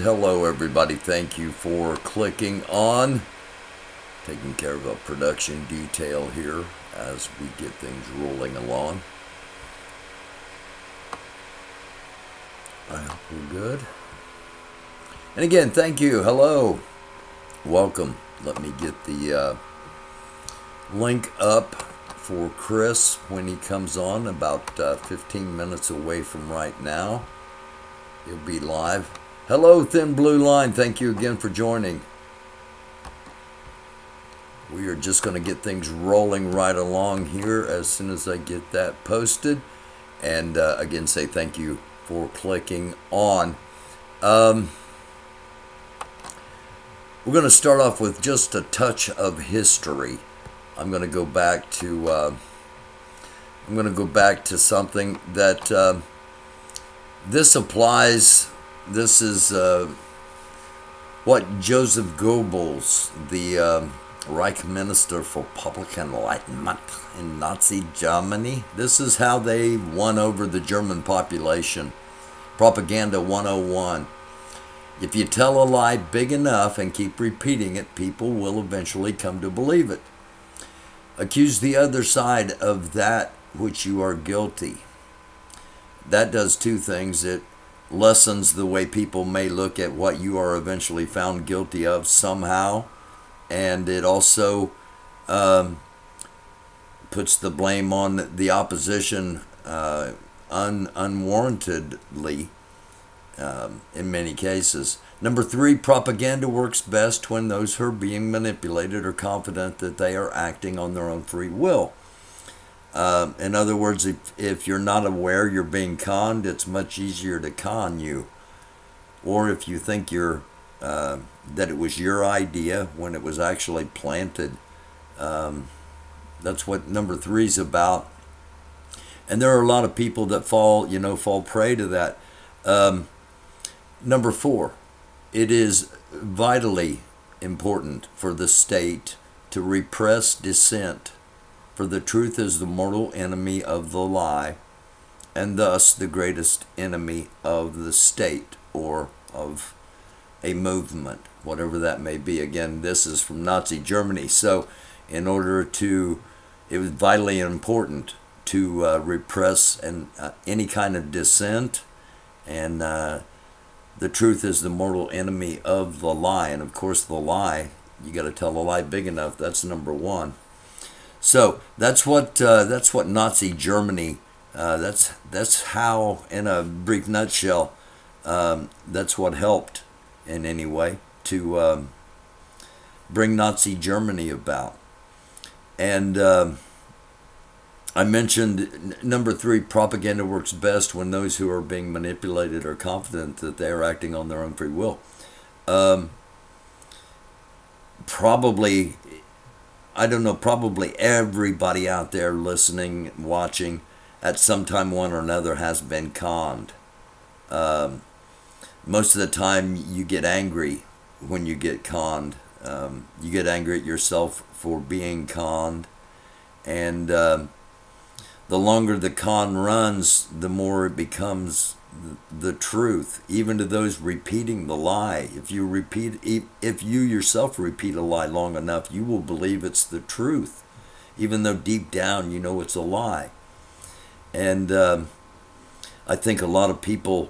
hello everybody. Thank you for clicking on. Taking care of a production detail here as we get things rolling along. I hope we're good. And again, thank you. Hello. Welcome. Let me get the link up for Chris when he comes on, about 15 minutes away from right now. He'll be live. Hello, Thin Blue Line. Thank you again for joining. We are just going to get things rolling right along here as soon as I get that posted. And again, say thank you for clicking on. We're going to start off with just a touch of history. I'm going to go back to something that this applies. This is what Joseph Goebbels, the Reich Minister for Public Enlightenment in Nazi Germany, this is how they won over the German population. Propaganda 101. If you tell a lie big enough and keep repeating it, people will eventually come to believe it. Accuse the other side of that which you are guilty. That does two things. It lessens the way people may look at what you are eventually found guilty of somehow, and it also puts the blame on the opposition unwarrantedly in many cases. Number 3, propaganda works best when those who are being manipulated are confident that they are acting on their own free will. In other words, if you're not aware you're being conned, it's much easier to con you. Or if you think you're that it was your idea when it was actually planted. That's what number 3 is about. And there are a lot of people that fall prey to that. Number 4, it is vitally important for the state to repress dissent. For the truth is the mortal enemy of the lie, and thus the greatest enemy of the state or of a movement, whatever that may be. Again, this is from Nazi Germany. So it was vitally important to repress any kind of dissent, and the truth is the mortal enemy of the lie. And of course, the lie, you got to tell a lie big enough. That's number 1. So that's what Nazi Germany. That's how, in a brief nutshell, that's what helped in any way to bring Nazi Germany about. And I mentioned number 3, propaganda works best when those who are being manipulated are confident that they are acting on their own free will. Probably everybody out there listening, watching, at some time one or another has been conned. Most of the time you get angry when you get conned. You get angry at yourself for being conned. And the longer the con runs, the more it becomes the truth, even to those repeating the lie. If you yourself repeat a lie long enough, you will believe it's the truth, even though deep down you know it's a lie. And I think a lot of people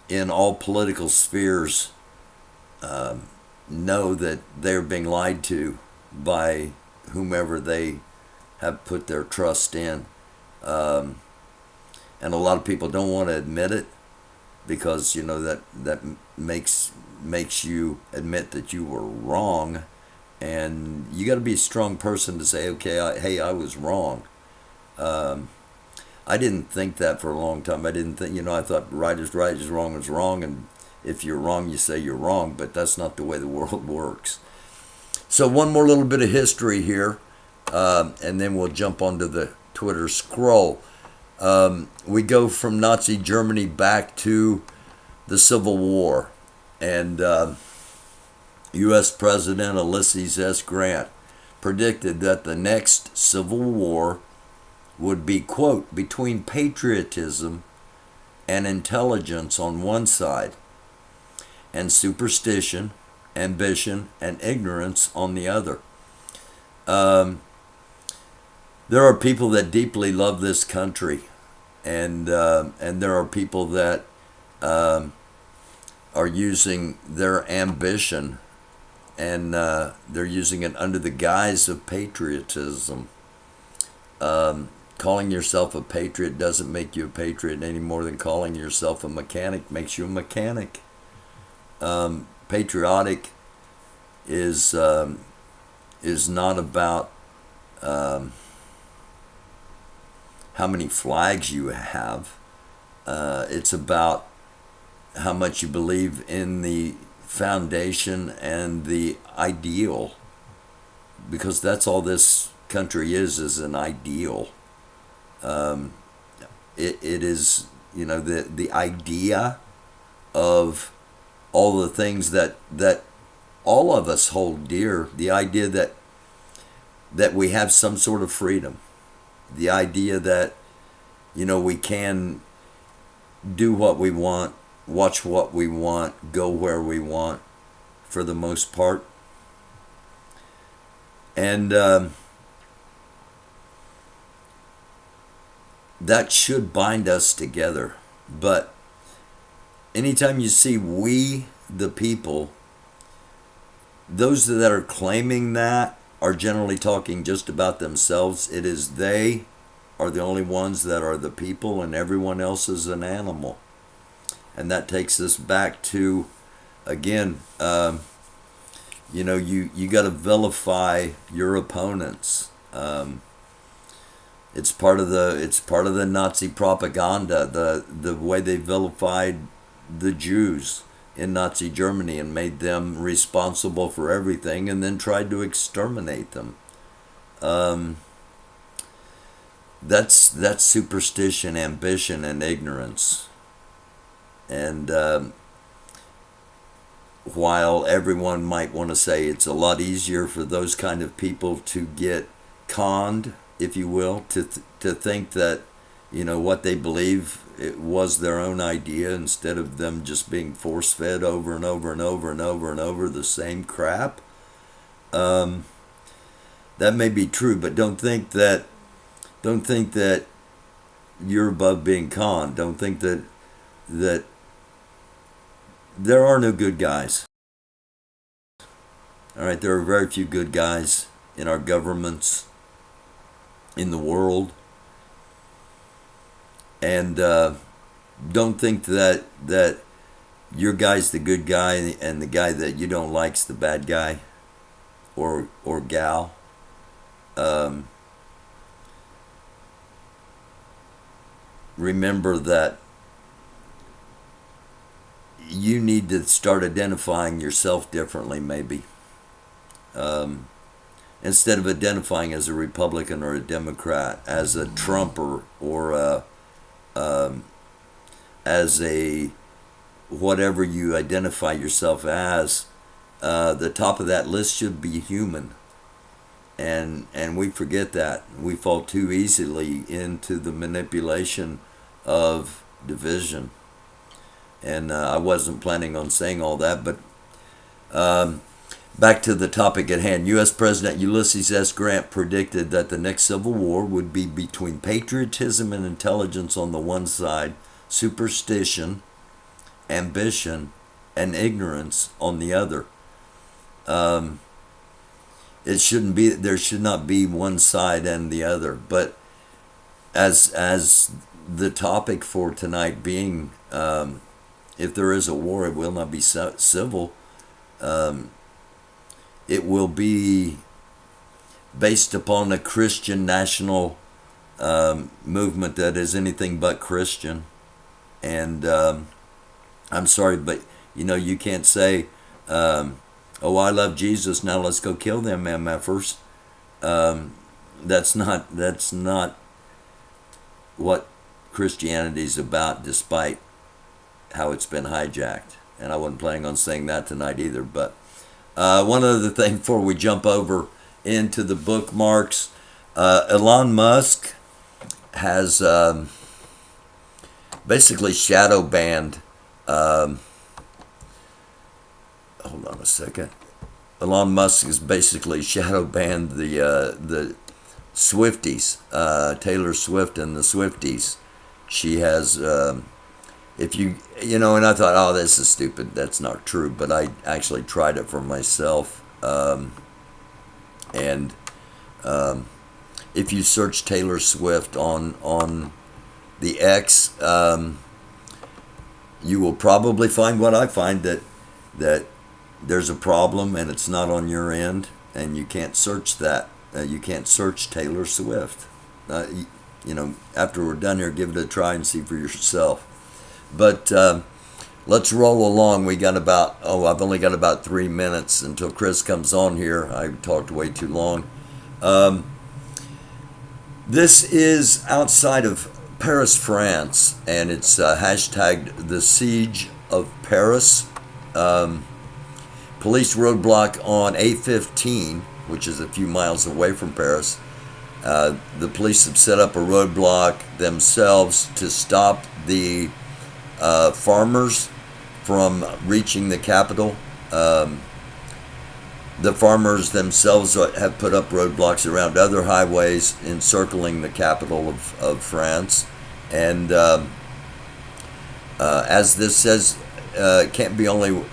in all political spheres know that they're being lied to by whomever they have put their trust in. And a lot of people don't want to admit it because, that makes you admit that you were wrong. And you got to be a strong person to say, okay, I was wrong. I didn't think that for a long time. I didn't think, I thought right is right, is wrong. And if you're wrong, you say you're wrong. But that's not the way the world works. So one more little bit of history here. And then we'll jump onto the Twitter scroll. We go from Nazi Germany back to the Civil War. And U.S. President Ulysses S. Grant predicted that the next Civil War would be, quote, between patriotism and intelligence on one side, and superstition, ambition, and ignorance on the other. There are people that deeply love this country, and there are people that are using their ambition, and they're using it under the guise of patriotism. Calling yourself a patriot doesn't make you a patriot any more than calling yourself a mechanic makes you a mechanic. Patriotic is not about how many flags you have. It's about how much you believe in the foundation and the ideal, because that's all this country is an ideal. It is, the idea of all the things that all of us hold dear. The idea that we have some sort of freedom. The idea that, we can do what we want, watch what we want, go where we want, for the most part. And that should bind us together. But anytime you see we, the people, those that are claiming that are generally talking just about themselves. It is they are the only ones that are the people, and everyone else is an animal. And that takes us back to, again, you got to vilify your opponents. It's part of the Nazi propaganda, the way they vilified the Jews in Nazi Germany and made them responsible for everything, and then tried to exterminate them. That's superstition, ambition, and ignorance. And while everyone might want to say it's a lot easier for those kind of people to get conned, if you will, to think that, what they believe, it was their own idea, instead of them just being force-fed over and over and over and over and over the same crap. That may be true, but don't think that you're above being conned. Don't think that there are no good guys. All right, there are very few good guys in our governments, in the world. And don't think that your guy's the good guy and the guy that you don't like's the bad guy or gal. Remember that you need to start identifying yourself differently, maybe. Instead of identifying as a Republican or a Democrat, as a Trumper, or as a whatever you identify yourself as, the top of that list should be human. And we forget that. We fall too easily into the manipulation of division. And I wasn't planning on saying all that, but back to the topic at hand. U.S. President Ulysses S. Grant predicted that the next Civil War would be between patriotism and intelligence on the one side, superstition, ambition, and ignorance on the other. There should not be one side and the other. But as the topic for tonight being, if there is a war, it will not be civil. It will be based upon a Christian national movement that is anything but Christian. And I'm sorry, but you can't say, oh, I love Jesus, now let's go kill them MFers. That's not what Christianity's about, despite how it's been hijacked. And I wasn't planning on saying that tonight either. But one other thing before we jump over into the bookmarks, Elon Musk has basically shadow banned hold on a second. Elon Musk has basically shadow banned the Swifties, Taylor Swift and the Swifties. She has, if you know, and I thought, oh, this is stupid. That's not true. But I actually tried it for myself, and if you search Taylor Swift on the X, you will probably find what I find, that there's a problem and it's not on your end, and you can't search that. You can't search Taylor Swift. After we're done here, give it a try and see for yourself. But let's roll along. I've only got about 3 minutes until Chris comes on here. I talked way too long. This is outside of Paris, France, and it's hashtagged the Siege of Paris. Police roadblock on A15, which is a few miles away from Paris. The police have set up a roadblock themselves to stop the farmers from reaching the capital. The farmers themselves have put up roadblocks around other highways encircling the capital of France. And as this says, can't be only.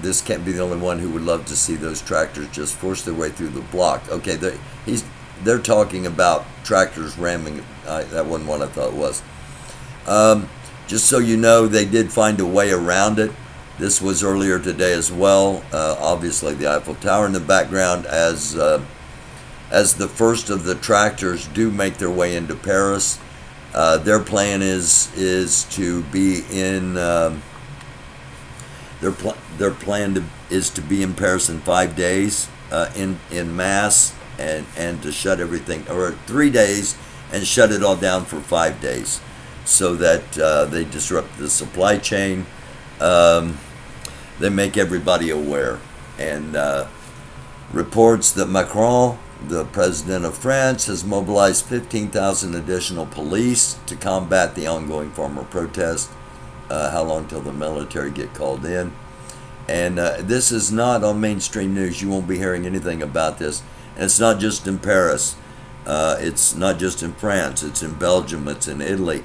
This can't be the only one who would love to see those tractors just force their way through the block. Okay, they're talking about tractors ramming. That wasn't what I thought it was. Just so you know, they did find a way around it. This was earlier today as well. Obviously, the Eiffel Tower in the background as the first of the tractors do make their way into Paris. Their plan is to be in. Their plan is to be in Paris in 5 days, in mass, and to shut everything, or 3 days, and shut it all down for 5 days, so that they disrupt the supply chain. They make everybody aware, and reports that Macron, the president of France, has mobilized 15,000 additional police to combat the ongoing farmer protest. How long till the military get called in? And this is not on mainstream news. You won't be hearing anything about this. And it's not just in Paris. It's not just in France. It's in Belgium. It's in Italy.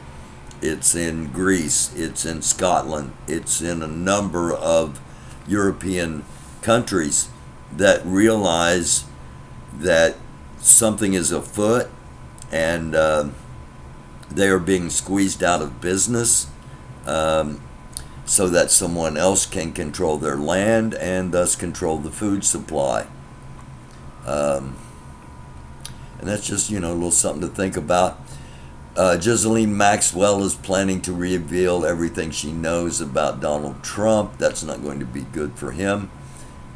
It's in Greece. It's in Scotland. It's in a number of European countries that realize that something is afoot, and they are being squeezed out of business, so that someone else can control their land and thus control the food supply. And that's just, a little something to think about. Ghislaine Maxwell is planning to reveal everything she knows about Donald Trump. That's not going to be good for him.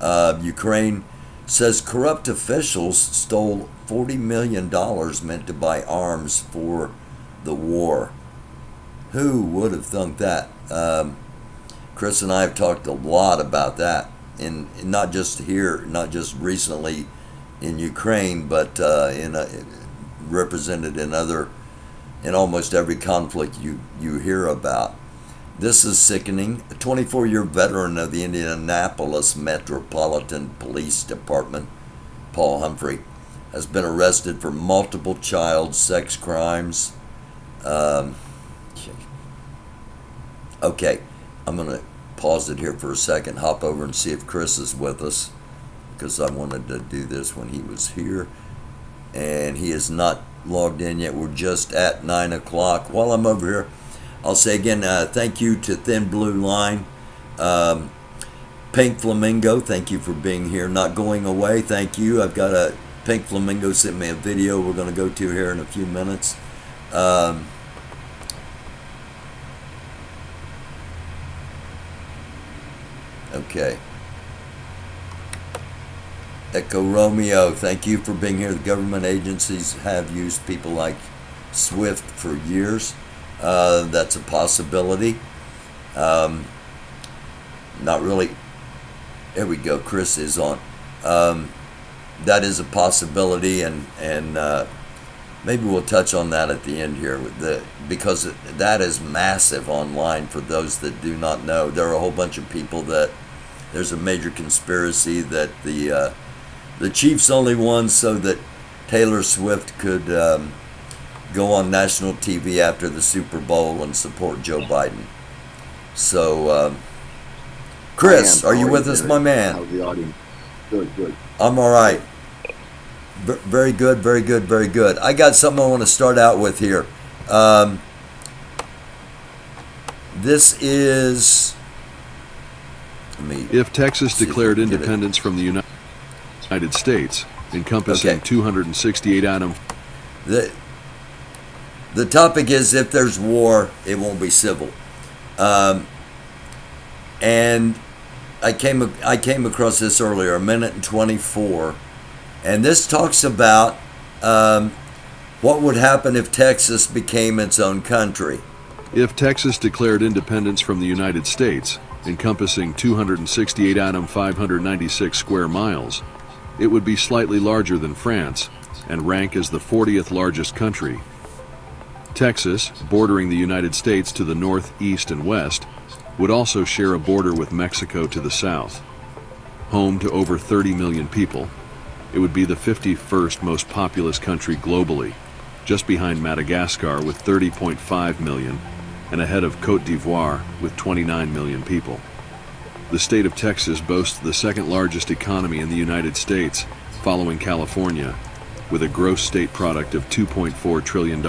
Ukraine says corrupt officials stole $40 million meant to buy arms for the war. Who would have thunk that? Chris and I have talked a lot about that, and not just here, not just recently in Ukraine, but represented in almost every conflict you hear about. This is sickening. A 24-year veteran of the Indianapolis Metropolitan Police Department, Paul Humphrey, has been arrested for multiple child sex crimes. Okay, I'm going to pause it here for a second, hop over and see if Chris is with us, because I wanted to do this when he was here, and he is not logged in yet. We're just at 9 o'clock. While I'm over here, I'll say again, thank you to Thin Blue Line. Pink Flamingo, thank you for being here. Not going away, thank you. I've got a Pink Flamingo sent me a video we're going to go to here in a few minutes. Okay. Echo Romeo, thank you for being here. The government agencies have used people like Swift for years. That's a possibility. Not really. There we go. Chris is on. That is a possibility, and maybe we'll touch on that at the end here, because that is massive online. For those that do not know, there are a whole bunch of people that there's a major conspiracy that the Chiefs only won so that Taylor Swift could go on national TV after the Super Bowl and support Joe Biden. So, Chris, are you with us, my man? How's the audience? Good, good. I'm all right. Very good, very good, very good. I got something I want to start out with here. This is. If Texas declared independence from the United States, encompassing 268 items. The topic is, if there's war, it won't be civil. And I came across this earlier, 1:24, and this talks about what would happen if Texas became its own country. If Texas declared independence from the United States, encompassing 268 596 square miles, it would be slightly larger than France and rank as the 40th largest country. Texas, bordering the United States to the north, east, and west, would also share a border with Mexico to the south. Home to over 30 million people, it would be the 51st most populous country globally, just behind Madagascar with 30.5 million, and ahead of Côte d'Ivoire with 29 million people. The state of Texas boasts the second largest economy in the United States, following California, with a gross state product of $2.4 trillion.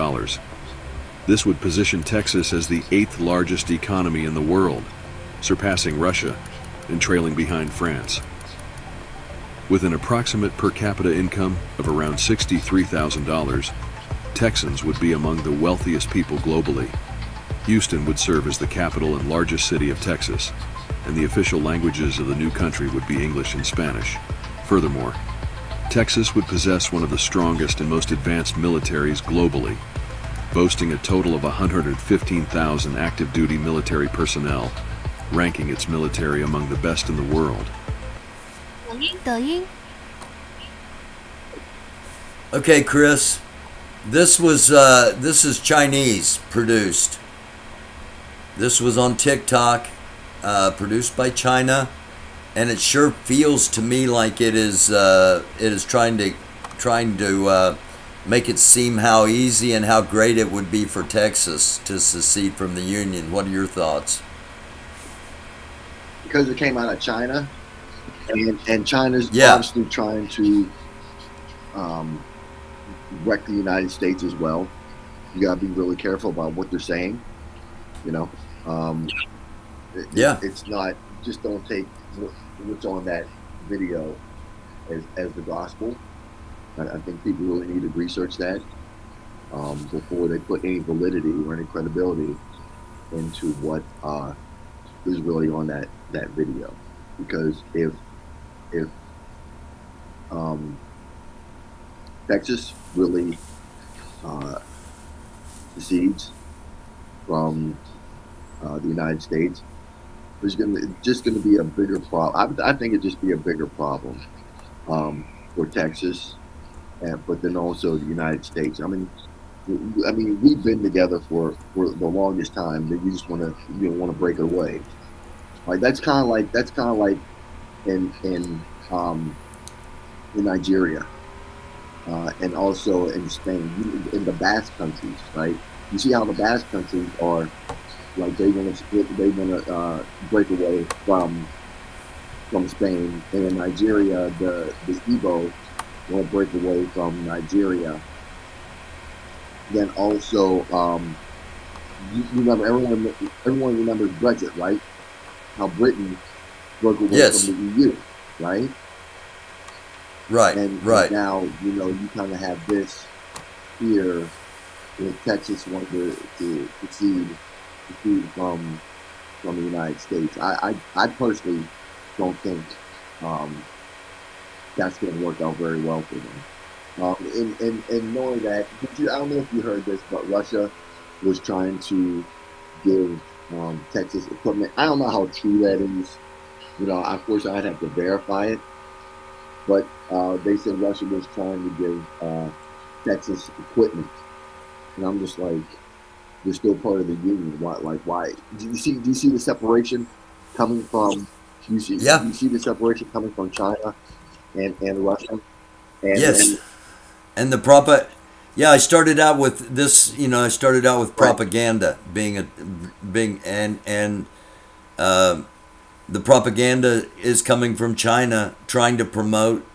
This would position Texas as the 8th largest economy in the world, surpassing Russia and trailing behind France. With an approximate per capita income of around $63,000, Texans would be among the wealthiest people globally. Houston would serve as the capital and largest city of Texas, and the official languages of the new country would be English and Spanish. Furthermore, Texas would possess one of the strongest and most advanced militaries globally, boasting a total of 115,000 active-duty military personnel, ranking its military among the best in the world. Okay, Chris, this is Chinese produced. This was on TikTok, produced by China, and it sure feels to me like it is trying to make it seem how easy and how great it would be for Texas to secede from the Union. What are your thoughts? Because it came out of China, and China's obviously trying to wreck the United States as well. You gotta be really careful about what they're saying. You know, it's not, just don't take what's on that video as the gospel. I think people really need to research that before they put any validity or any credibility into what is really on that video. Because if Texas really secedes from the United States, there's just going to be a bigger problem. I think it'd just be a bigger problem for Texas, but then also the United States. I mean, we've been together for the longest time. That you just want to break away. Like that's kind of like in Nigeria, and also in Spain, in the Basque countries, right? You see how the Basque countries are, like they want to break away from Spain, and in Nigeria, the Igbo want to break away from Nigeria. Then also, you remember everyone remembers Brexit, right? How Britain broke away from the EU, right? Right. And now you kind of have this here with Texas wanting to secede from the United States. I personally don't think that's going to work out very well for them. And knowing that, I don't know if you heard this, but Russia was trying to give Texas equipment. I don't know how true that is. Of course, I'd have to verify it. But they said Russia was trying to give Texas equipment, and I'm just like, they're still part of the union. Why? Do you see the separation coming from Yeah. you see the separation coming from China and Russia, and Yes. And the propa yeah, I started out with this, I started out with right, propaganda being and uh, the propaganda is coming from China trying to promote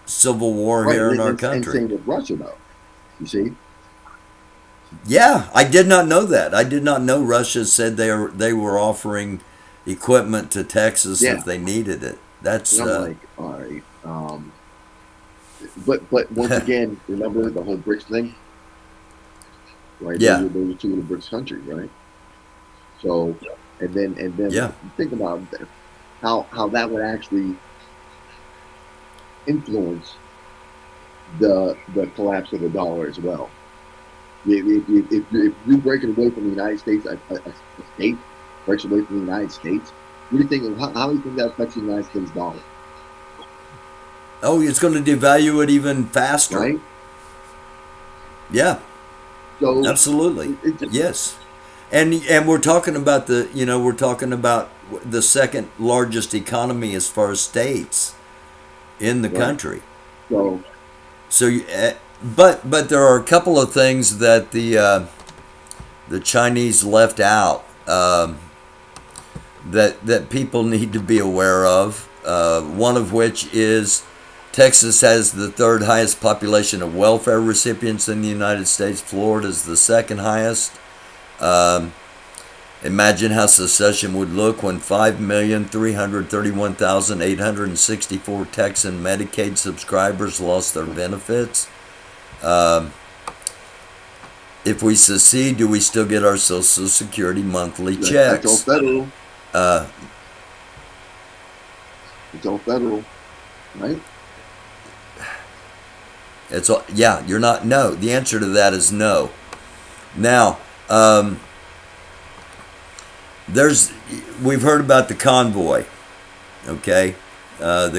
civil war right, here in our and country. same with Russia though. You see, Yeah, I did not know that. I did not know Russia said they were offering equipment to Texas yeah, if they needed it. and That's I'm like, all right, but once again, remember the whole BRICS thing, right? yeah, Those are two of the BRICS countries, right? So, and then yeah. think about how that would actually influence the collapse of the dollar as well. If you break it away from the United States, a state breaks away from the United States, what do you think? How do you think that affects the United States dollar? Oh, it's going to devalue it even faster. Right? Yeah, So absolutely. it just Yes. And we're talking about we're talking about the second largest economy as far as states in the right. country. So So, but there are a couple of things that the Chinese left out that people need to be aware of. One of which is Texas has the third highest population of welfare recipients in the United States. Florida is the second highest. Um, Imagine how secession would look when 5,331,864 Texan Medicaid subscribers lost their benefits. Um, if we secede, do we still get our Social Security monthly that's all checks? federal. Uh, It's all federal, right? it's all, yeah, you're not, no. The answer to that is no. Now, um, we've heard about the convoy, okay? Uh,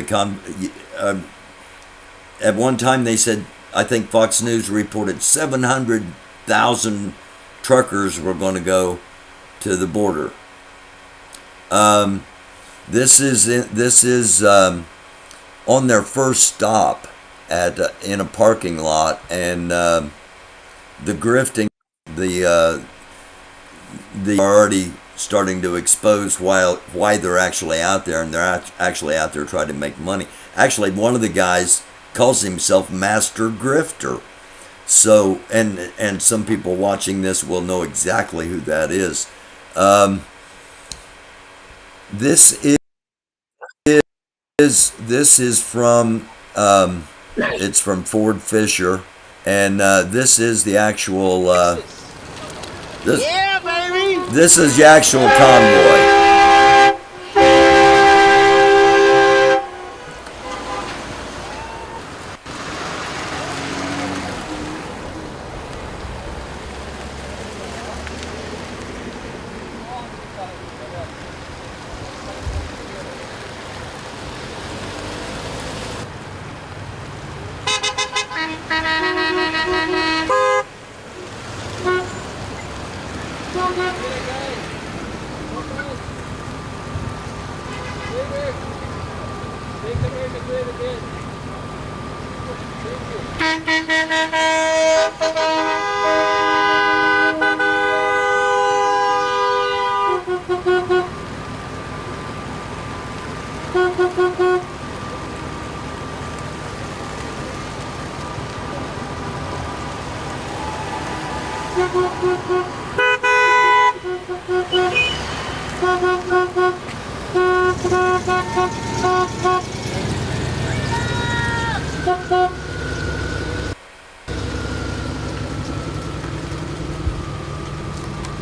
at one time they said, I think Fox News reported 700,000 truckers were going to go to the border. Um, this is on their first stop at in a parking lot, and the grifting, the the already starting to expose why they're actually out there, and they're actually out there trying to make money. Actually, one of the guys calls himself Master Grifter. So, and some people watching this will know exactly who that is. Um, this this is from it's from Ford Fisher, and this is the actual this Yeah, baby! this is the actual convoy.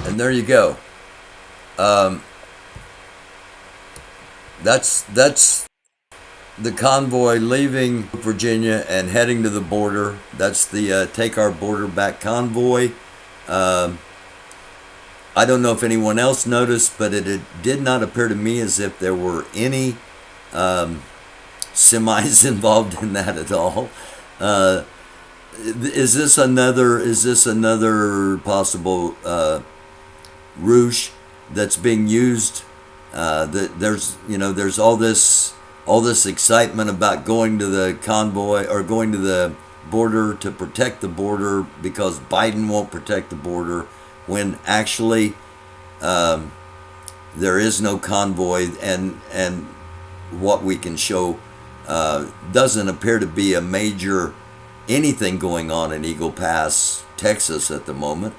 And there you go. Um, that's the convoy leaving Virginia and heading to the border. That's the Take Our Border Back convoy. Um, I don't know if anyone else noticed, but it did not appear to me as if there were any semis involved in that at all. Uh, is this another possible ruse that's being used There's all this excitement about going to the convoy or going to the border to protect the border because Biden won't protect the border, when actually there is no convoy, and what we can show doesn't appear to be a major anything going on in Eagle Pass, Texas at the moment.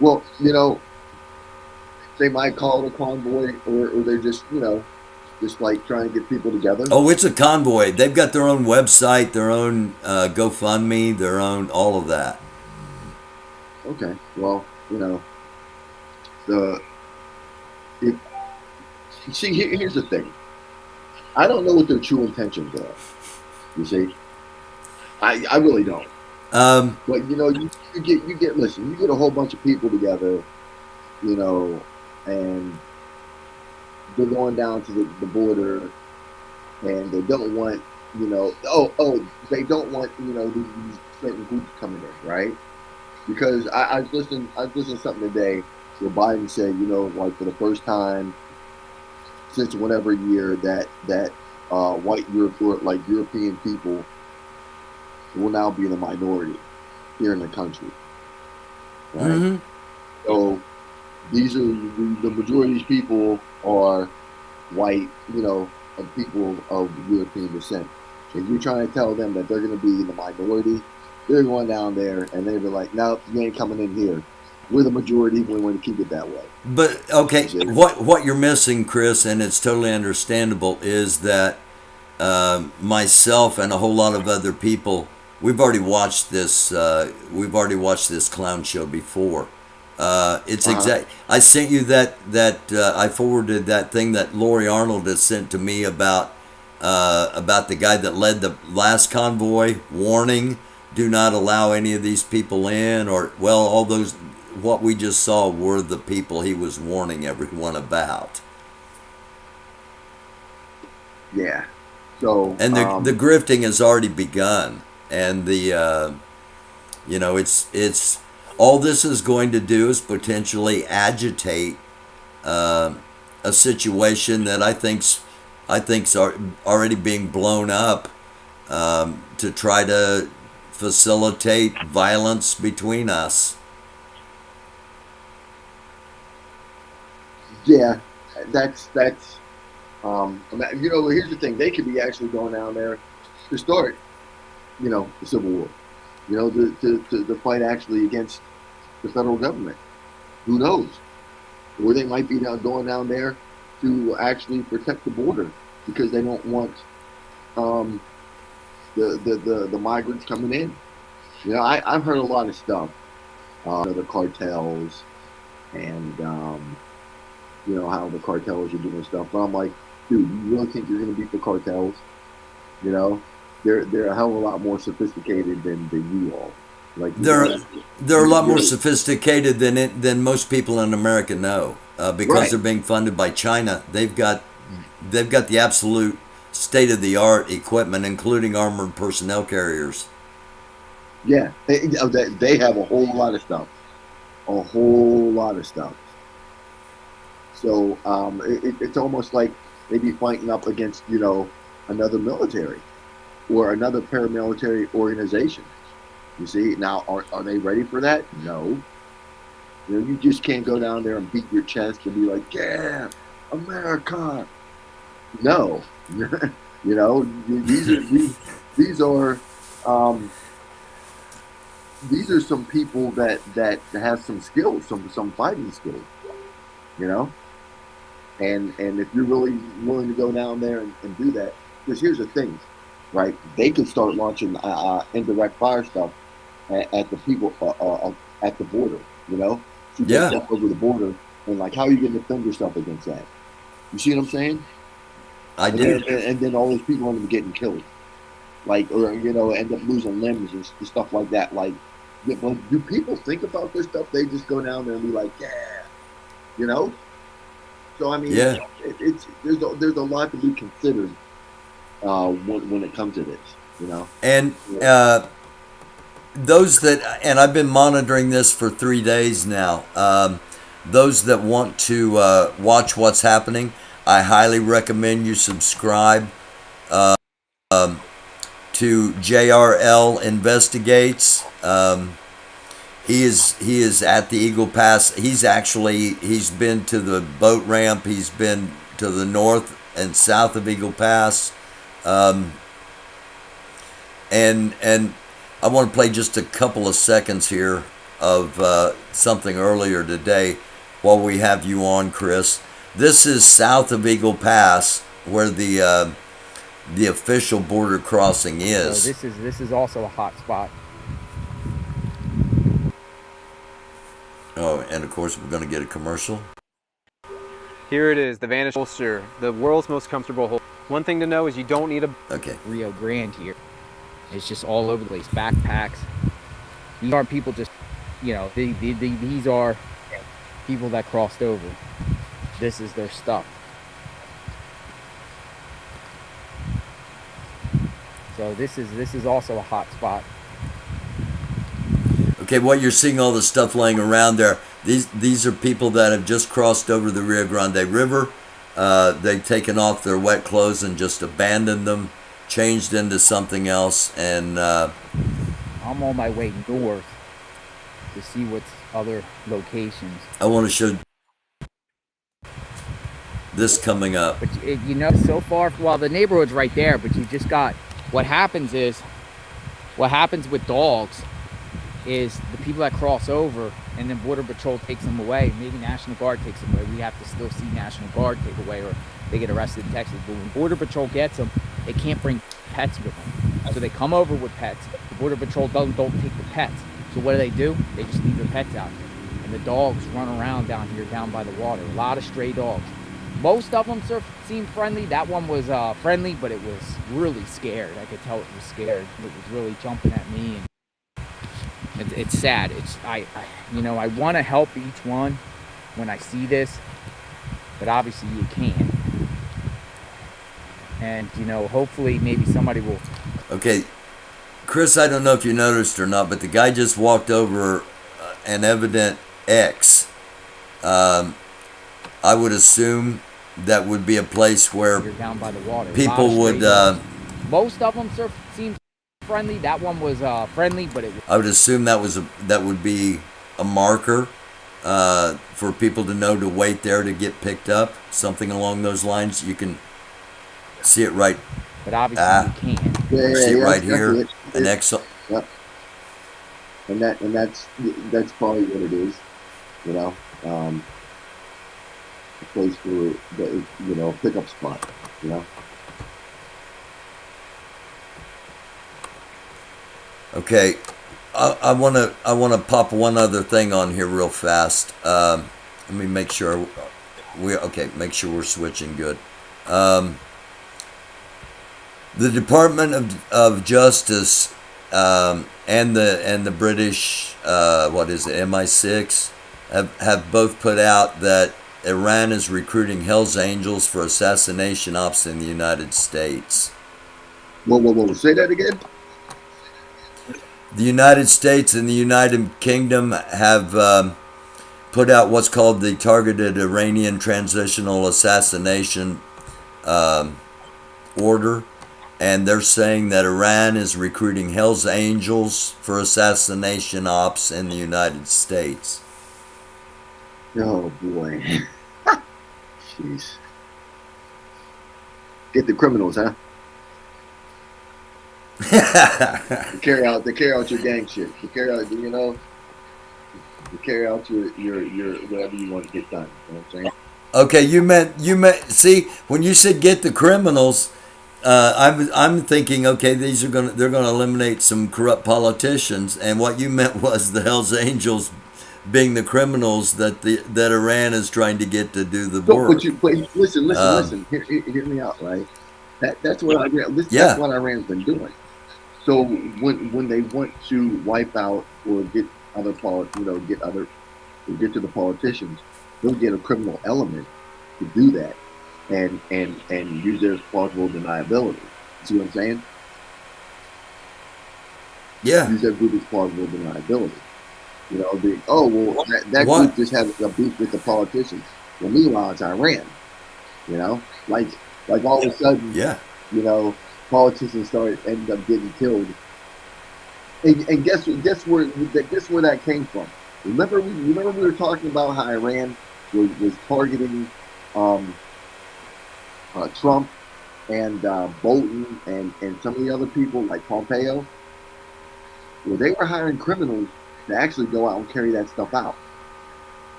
Well, they might call it a convoy, or they're just like trying to get people together. Oh, it's a convoy. They've got their own website, their own GoFundMe, their own all of that. Okay, well, here's the thing. I don't know what their true intentions are. You see, I really don't. But you get a whole bunch of people together, and they're going down to the border, and they don't want they don't want these certain groups coming in, right? Because I was listening to something today where Biden said, like for the first time since whatever year that white European people will now be the minority here in the country, right? Mm-hmm. So these are the majority of these people are white, and people of European descent. If you're trying to tell them that they're going to be the minority, they're going down there and they'll be like, "No, you ain't coming in here. We're the majority. We want to keep it that way." But okay, what you're missing, Chris, and it's totally understandable, is that myself and a whole lot of other people, we've already watched this. We've already watched this clown show before. I sent you that I forwarded that thing that Lori Arnold had sent to me about the guy that led the last convoy, warning, do not allow any of these people in, or all those. What we just saw were the people he was warning everyone about. Yeah. So and the grifting has already begun, and the it's all this is going to do is potentially agitate a situation that I think's already being blown up to try to facilitate violence between us. Yeah, that's here's the thing. They could be actually going down there to start, the Civil War, to fight actually against the federal government. Who knows? Or they might be going down there to actually protect the border because they don't want the migrants coming in. I've heard a lot of stuff, the cartels and how the cartels are doing stuff. But I'm like, dude, you really think you're going to beat the cartels? They're a hell of a lot more sophisticated than you are. Like they're a lot more sophisticated than most people in America know, because Right. they're being funded by China. They've got the absolute state of the art equipment, including armored personnel carriers. Yeah, they have a whole lot of stuff. A whole lot of stuff. So it's almost like they'd be fighting up against, another military or another paramilitary organization. You see, now are they ready for that? No. You just can't go down there and beat your chest and be like, "Yeah, America." No. These are some people that have some skills, some fighting skills. And if you're really willing to go down there and do that, because here's the thing, right? They could start launching indirect fire stuff at the people at the border, So you Yeah. step over the border, and like, how are you going to defend yourself against that? You see what I'm saying? I do. And then all those people end up getting killed, like, or end up losing limbs and stuff like that. Like, do people think about this stuff? They just go down there and be like, "Yeah," So I mean, Yeah. there's a lot to be considered when it comes to this, And those that, and I've been monitoring this for 3 days now. those that want to watch what's happening, I highly recommend you subscribe to JRL Investigates. He is at the Eagle Pass. He's been to the boat ramp. He's been to the north and south of Eagle Pass. And I want to play just a couple of seconds here of something earlier today while we have you on, Chris. This is south of Eagle Pass where the official border crossing is. So this is also a hot spot. Oh, and of course we're going to get a commercial. Here it is, the Vanish holster, the world's most comfortable holster. One thing to know is you don't need a... Okay. Rio Grande here. It's just all over the place. Backpacks. These aren't people just, you know, these are people that crossed over. This is their stuff. So this is also a hot spot. Okay, what you're seeing, all the stuff laying around there, these are people that have just crossed over the Rio Grande River. They've taken off their wet clothes and just abandoned them, changed into something else, and I'm on my way north to see what's other locations. I want to show this coming up. But you know, so far, well, the neighborhood's right there, but you just got, what happens with dogs is the people that cross over and then Border Patrol takes them away, maybe National Guard takes them away. We have to still see National Guard take away, or they get arrested in Texas. But when Border Patrol gets them, they can't bring pets with them. So they come over with pets. The Border Patrol don't take the pets. So what do? They just leave their pets out here. And the dogs run around down here, down by the water. A lot of stray dogs. Most of them seemed friendly. That one was friendly, but it was really scared. I could tell it was scared. It was really jumping at me. And it's sad. I want to help each one when I see this, but obviously you can't. And hopefully maybe somebody will. Okay, Chris, I don't know if you noticed or not, but the guy just walked over an evident X. I would assume that would be a place where you're down by the water. People would. Most of them seem friendly. That one was friendly, but it. I would assume that would be a marker for people to know to wait there to get picked up, something along those lines. You can see it right. But obviously you can't. See it right here. An X. Yep. And that's probably what it is. A place for the pickup spot. Okay, I wanna pop one other thing on here real fast. Let me make sure make sure we're switching good. The Department of Justice and the British MI6 have both put out that Iran is recruiting Hell's Angels for assassination ops in the United States. Whoa, say that again? The United States and the United Kingdom have put out what's called the Targeted Iranian Transitional Assassination Order, and they're saying that Iran is recruiting Hell's Angels for assassination ops in the United States. Oh boy. Jeez. Get the criminals, huh? to carry out your gang shit. To carry out your whatever you want to get done. You know what I'm saying? Okay, you meant see, when you said get the criminals, I'm thinking, okay, they're gonna eliminate some corrupt politicians, and what you meant was the Hell's Angels being the criminals that Iran is trying to get to do the work. But listen. Hear me out, right? That's what that's what Iran's been doing. So when they want to wipe out or get other get to the politicians, they'll get a criminal element to do that, and use their plausible deniability. See what I'm saying? Yeah. Use that group as plausible deniability. You know, that What? group just had a beef with the politicians. Well, meanwhile, it's Iran. You know, like all of a sudden, Yeah. you know, politicians ended up getting killed. And guess where that came from? Remember we were talking about how Iran was targeting um, Trump and Bolton and some of the other people like Pompeo. Well, they were hiring criminals to actually go out and carry that stuff out.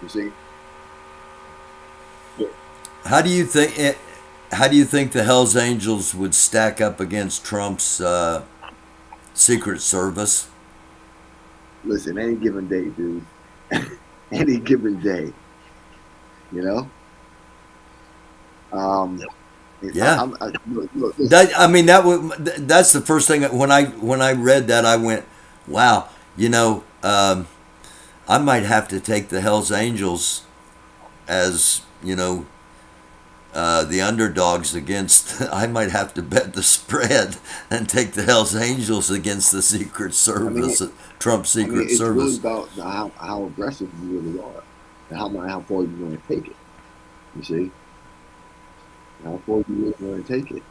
You see? How do you think it? How do you think the Hell's Angels would stack up against Trump's Secret Service? Listen, any given day, dude. Any given day. You know? Yeah. Look, listen, That I mean that's the first thing when I read that I went, wow, I might have to take the Hell's Angels as the underdogs against. I might have to bet the spread and take the Hell's Angels against the Secret Service, Trump's Secret it's really Service. about how aggressive you really are and how far you're going to take it. You see? How far you really going to take it.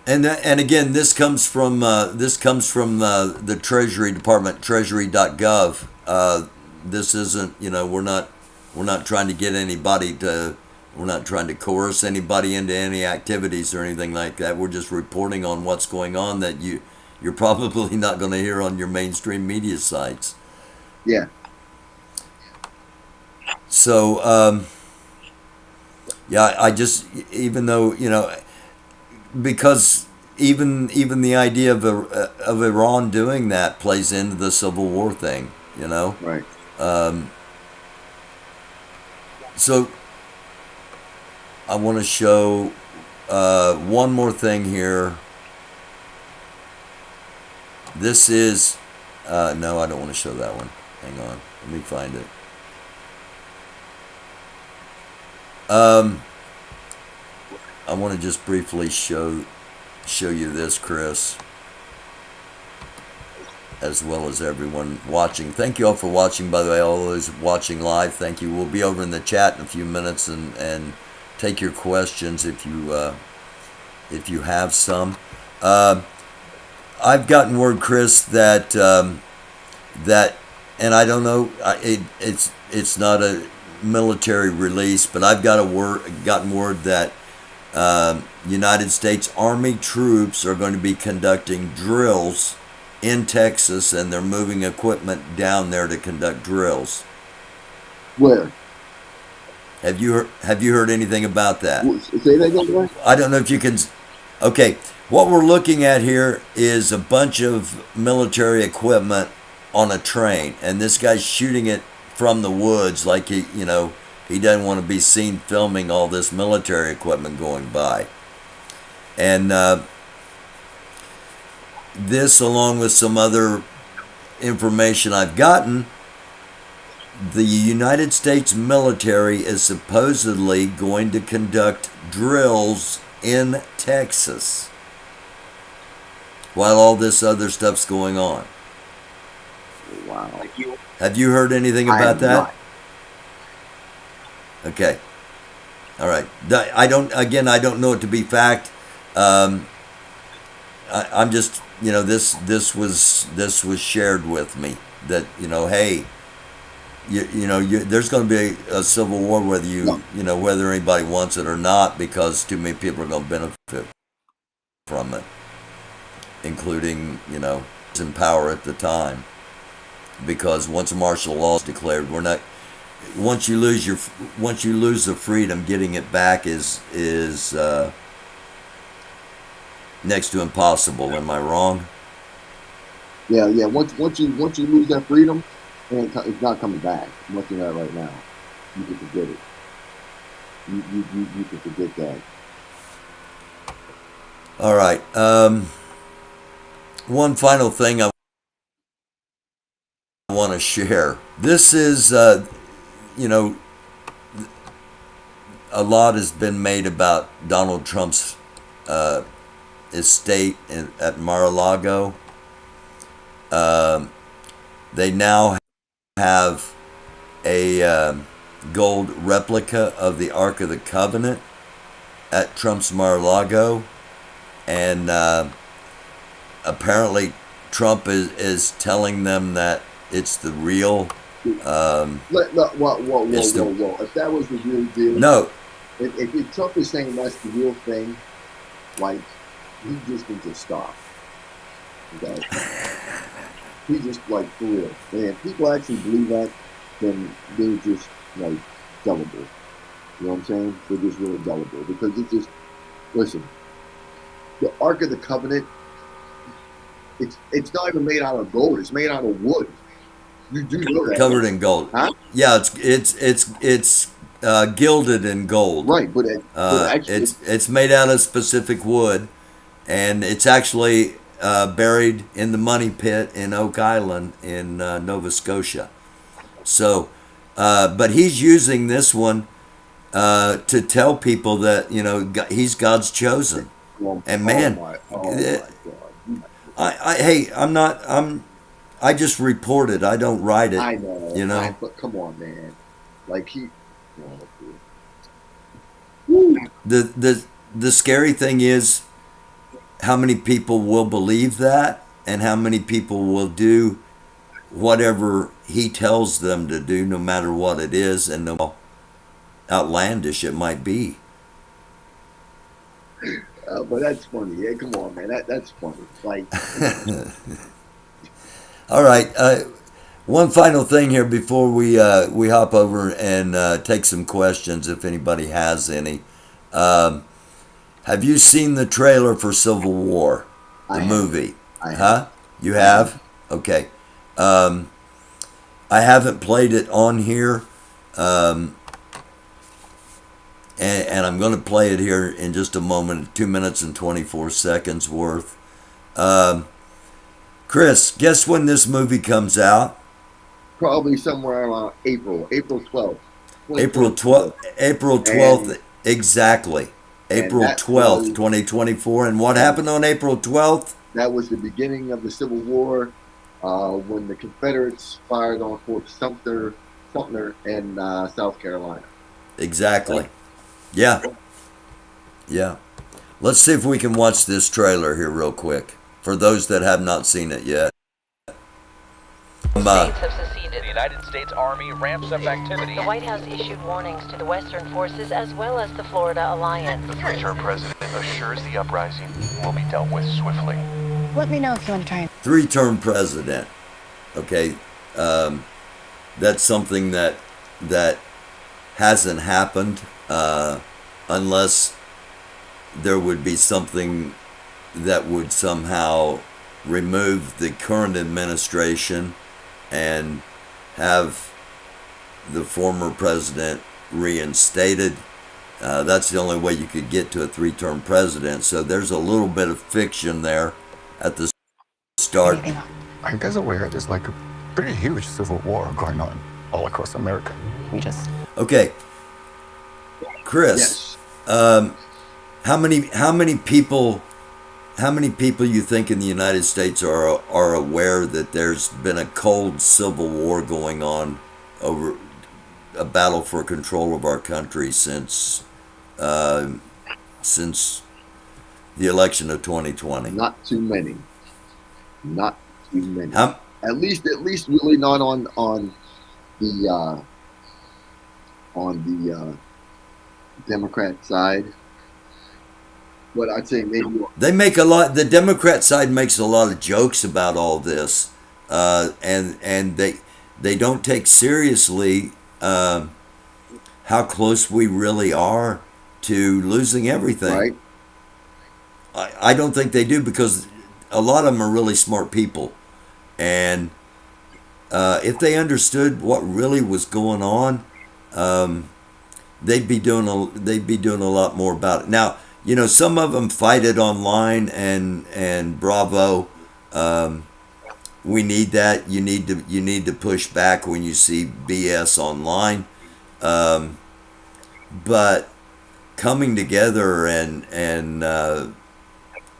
And again, this comes from the Treasury Department, Treasury.gov. This isn't, we're not trying to get anybody to, we're not trying to coerce anybody into any activities or anything like that. We're just reporting on what's going on that you're probably not going to hear on your mainstream media sites. Yeah. So, yeah, I just, even though, because even the idea of Iran doing that plays into the Civil War thing, Right. So I want to show one more thing here. This is no, I don't want to show that one. Hang on, let me find it. I want to just briefly show you this, Chris, as well as everyone watching. Thank you all for watching, by the way, all those watching live. Thank you. We'll be over in the chat in a few minutes and take your questions if you have some. I've gotten word, Chris, that and I don't know, it's not a military release, but I've gotten word that United States Army troops are going to be conducting drills in Texas, and they're moving equipment down there to conduct drills. Where? Have you heard anything about that? Say that again. I don't know if you can. Okay, what we're looking at here is a bunch of military equipment on a train, and this guy's shooting it from the woods like he doesn't want to be seen filming all this military equipment going by. And this, along with some other information I've gotten, the United States military is supposedly going to conduct drills in Texas while all this other stuff's going on. Wow. Have you heard anything about that? Not. Okay. All right. I don't know it to be fact. I'm just, this was shared with me that, hey, there's going to be a civil war whether anybody wants it or not, because too many people are going to benefit from it, including, in power at the time. Because once martial law is declared, once you lose the freedom, getting it back is next to impossible. Am I wrong? Yeah. Once you lose that freedom, it's not coming back. I'm looking at it right now. You can forget it. You can forget that. All right. One final thing I want to share. This is, a lot has been made about Donald Trump's estate at Mar-a-Lago. They now have a gold replica of the Ark of the Covenant at Trump's Mar-a-Lago, and apparently Trump is telling them that it's the real. Whoa. If that was the real deal, No, if Trump is saying that's the real thing, like, he just needs to stop. Okay? He just, like, for real. And if people actually believe that, then they're just, like, gullible. You know what I'm saying? They're just really gullible. Because it's just, listen, the Ark of the Covenant, it's not even made out of gold. It's made out of wood. You do know that. covered in gold. Huh? Yeah, it's gilded in gold. Right, but actually, It's made out of specific wood, and it's actually buried in the money pit in Oak Island in Nova Scotia. So, but he's using this one to tell people that, you know, he's God's chosen. And man, oh my God. hey, I just report it. I don't write it. I know. You know. But come on, man. Like The scary thing is how many people will believe that, and how many people will do whatever he tells them to do, no matter what it is, and no outlandish it might be. but that's funny. Yeah, come on, man. That's funny. Like, All right. One final thing here before we hop over and take some questions, if anybody has any. Have you seen the trailer for Civil War, the movie? I have. Huh? You have? Okay. I haven't played it on here, and I'm going to play it here in just a moment. 2 minutes and 24 seconds worth. Chris, guess when this movie comes out? Probably somewhere around April 12th. April 12th, exactly. April 12th, 2024. And what happened on April 12th? That was the beginning of the Civil War, when the Confederates fired on Fort Sumter in South Carolina. Exactly. Yeah. Yeah. Let's see if we can watch this trailer here real quick, for those that have not seen it yet. States have seceded. The United States Army ramps up activity. The White House issued warnings to the Western forces as well as the Florida Alliance. The three-term president assures the uprising will be dealt with swiftly. Let me know if you want to try. Three-term president. Okay. That's something that hasn't happened unless there would be something that would somehow remove the current administration and have the former president reinstated. That's the only way you could get to a three-term president. So there's a little bit of fiction there at the start. Are you guys aware there's like a pretty huge civil war going on all across America? Okay, Chris, Yes. how many people you think in the United States are aware that there's been a cold civil war going on, over a battle for control of our country since the election of 2020? Not too many. Not too many. How- At least really not on the Democrat side. But I'd say maybe They make a lot. The Democrat side makes a lot of jokes about all this, and they don't take seriously how close we really are to losing everything. right. I don't think they do, because a lot of them are really smart people, and if they understood what really was going on, they'd be doing a lot more about it. Now, you know, some of them fight it online, and bravo. We need that. You need to push back when you see BS online. But coming together and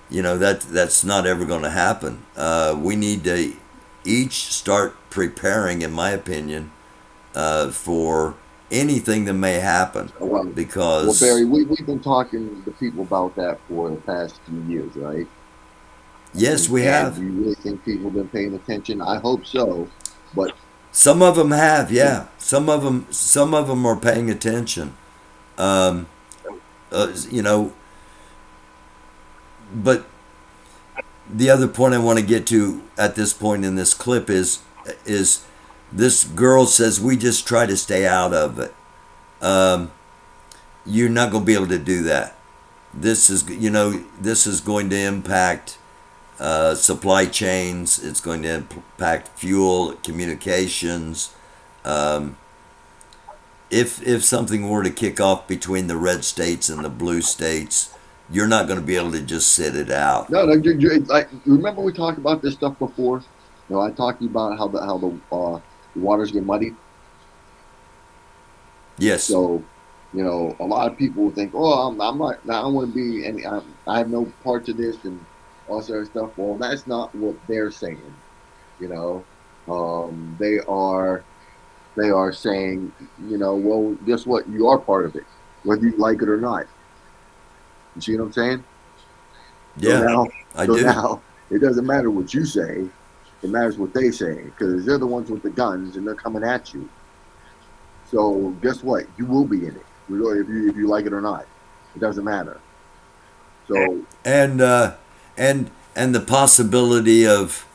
you know, that's not ever going to happen. We need to each start preparing, in my opinion, for anything that may happen. Well, Because Barry, we've been talking to people about that for the past few years, right? yes, we And have. do you really think people have been paying attention? I hope so, but Some of them have, yeah. Some of them are paying attention. You know, but the other point I want to get to at this point in this clip is this girl says we just try to stay out of it. You're not going to be able to do that. This is going to impact supply chains. It's going to impact fuel, communications. If something were to kick off between the red states and the blue states, you're not going to be able to just sit it out. no, remember we talked about this stuff before. I talked to you about how the waters get muddy. Yes. So, a lot of people think, oh, I'm not, I don't want to be any, I have no part to this and all sort of stuff. Well, that's not what they're saying. They are saying, well, guess what? You are part of it, whether you like it or not. You see what I'm saying? Yeah, I do. Now, it doesn't matter what you say. It matters what they say, because they're the ones with the guns and they're coming at you. So guess what? You will be in it, if you like it or not. It doesn't matter. So and the possibility of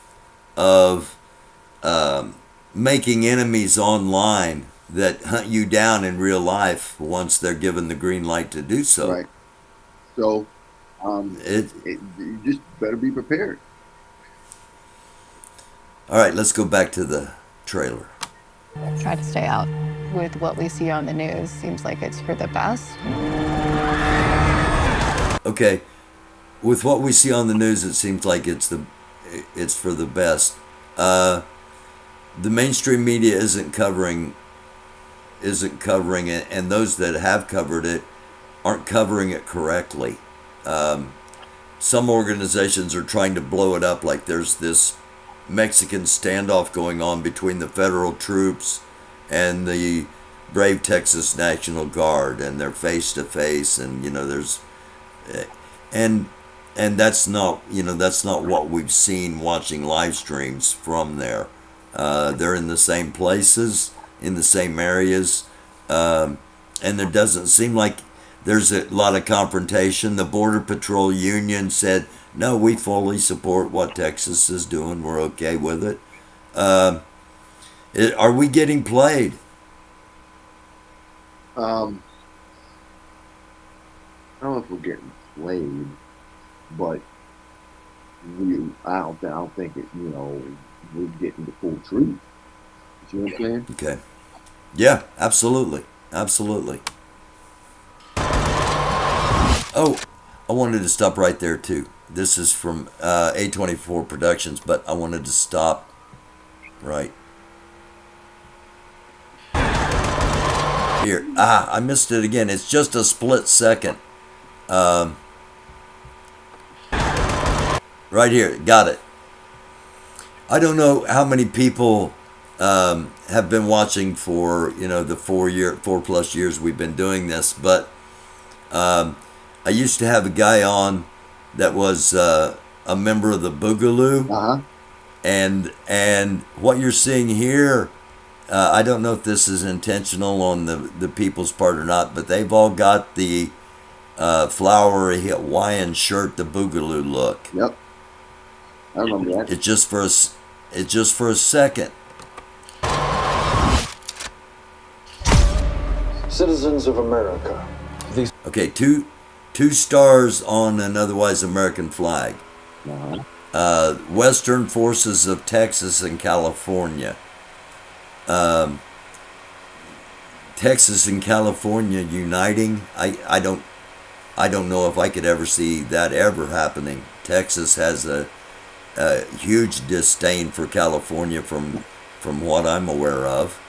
making enemies online that hunt you down in real life once they're given the green light to do so. Right. So you just better be prepared. All right, let's go back to the trailer. Try to stay out. With what we see on the news, seems like it's for the best. Okay, with what we see on the news, it seems like it's for the best. The mainstream media isn't covering it, and those that have covered it aren't covering it correctly. Some organizations are trying to blow it up like there's this Mexican standoff going on between the federal troops and the brave Texas National Guard, and they're face to face, and there's and that's not what we've seen watching live streams from there. They're in the same places, in the same areas, and there doesn't seem like there's a lot of confrontation. The Border Patrol Union said, no, we fully support what Texas is doing. We're okay with it. Are we getting played? I don't know if we're getting played, but I don't think it. We're getting the full truth. You see what I'm saying? Okay. Yeah, absolutely. Oh, I wanted to stop right there too. This is from A24 Productions, but I wanted to stop right here. I missed it again. It's just a split second. Right here, got it. I don't know how many people have been watching for the 4+ years we've been doing this, but I used to have a guy on that was a member of the Boogaloo, and what you're seeing here, I don't know if this is intentional on the people's part or not, but they've all got the flowery Hawaiian shirt, the Boogaloo look. Yep, I remember that. It's just for a second. Citizens of America. Okay, two stars on an otherwise American flag. Western Forces of Texas and California. Texas and California uniting. I don't know if I could ever see that ever happening. Texas has a huge disdain for California from what I'm aware of.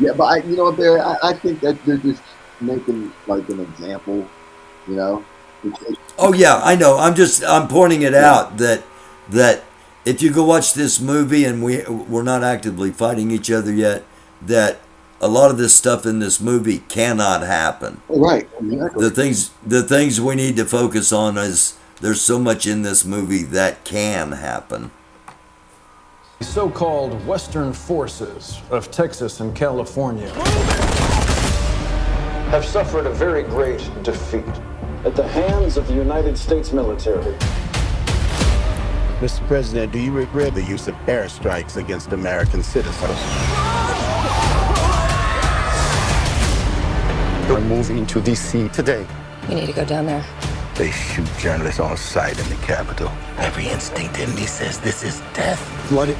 Yeah, but I think that they're just making like an example. Oh yeah, I know. I'm pointing it out that if you go watch this movie, and we're not actively fighting each other yet, that a lot of this stuff in this movie cannot happen. Right. Exactly. The things we need to focus on is there's so much in this movie that can happen. The so-called Western forces of Texas and California have suffered a very great defeat at the hands of the United States military. Mr. President, do you regret the use of airstrikes against American citizens? They're moving to D.C. today. We need to go down there. They shoot journalists on sight in the Capitol. Every instinct in me says this is death. Blooded.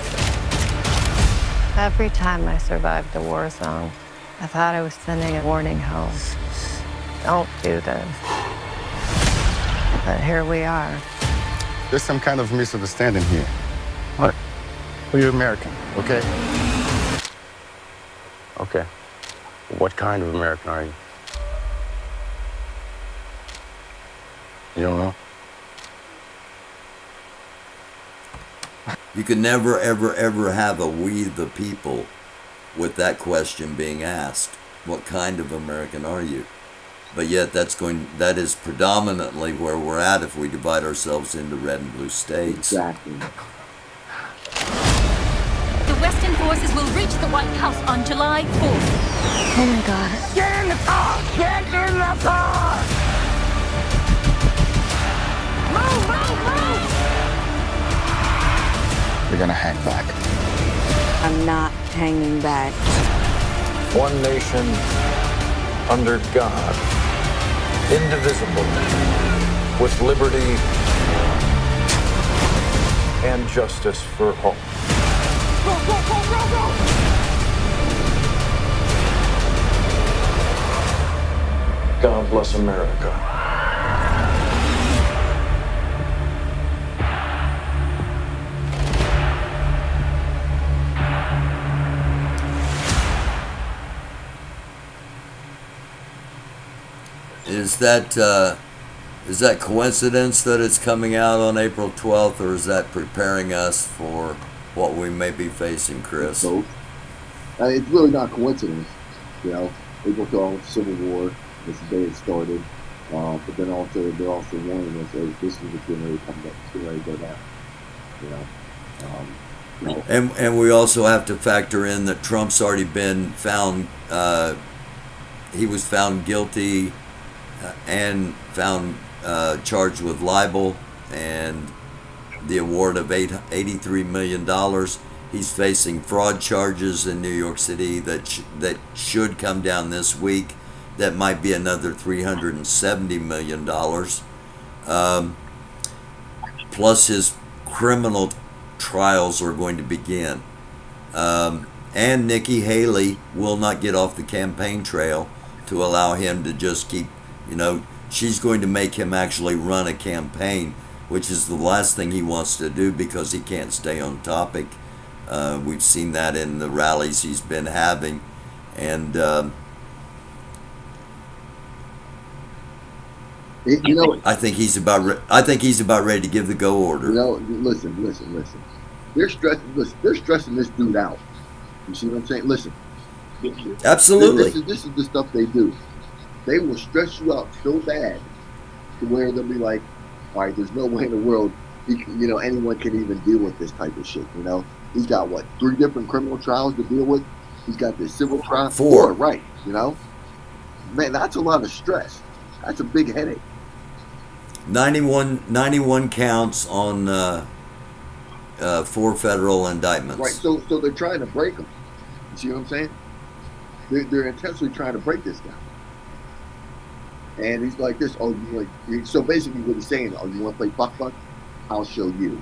Every time I survived the war zone, I thought I was sending a warning home. Don't do this. But here we are. There's some kind of misunderstanding here. What? Well, you're American, okay? Okay. What kind of American are you? You don't know? You can never, ever, ever have a "we the people" with that question being asked. What kind of American are you? But yet that is predominantly where we're at if we divide ourselves into red and blue states. Exactly. The Western forces will reach the White House on July 4th. Oh my God. Get in the car! Get in the car! Move, move, move! You're gonna hang back. I'm not hanging back. One nation under God, indivisible, with liberty and justice for all. Go, go, go, go, go! God bless America. Is that coincidence that it's coming out on April 12th, or is that preparing us for what we may be facing, Chris? Both. It's really not coincidence. You know, April 12th, Civil War, is the day it started. But then also, they're also warning us that this is what's getting ready to come up. It's getting ready to go down. You know? And we also have to factor in that Trump's already been found, he was found guilty and found charged with libel and the award of $83 million. He's facing fraud charges in New York City that should come down this week. That might be another $370 million. Plus his criminal trials are going to begin. And Nikki Haley will not get off the campaign trail to allow him to just keep, she's going to make him actually run a campaign, which is the last thing he wants to do because he can't stay on topic. We've seen that in the rallies he's been having. And, I think he's about ready to give the go order. Listen. They're stressing this dude out. You see what I'm saying? Listen. Absolutely. This is the stuff they do. They will stress you out so bad to where they'll be like, all right, there's no way in the world, anyone can even deal with this type of shit. He's got 3 different criminal trials to deal with. He's got this civil trial. 4, right? Man, that's a lot of stress. That's a big headache. 91 counts on 4 federal indictments. Right. So they're trying to break him. You see what I'm saying? They're intentionally trying to break this guy. And he's like this. So basically what he's saying, you want to play fuck? I'll show you.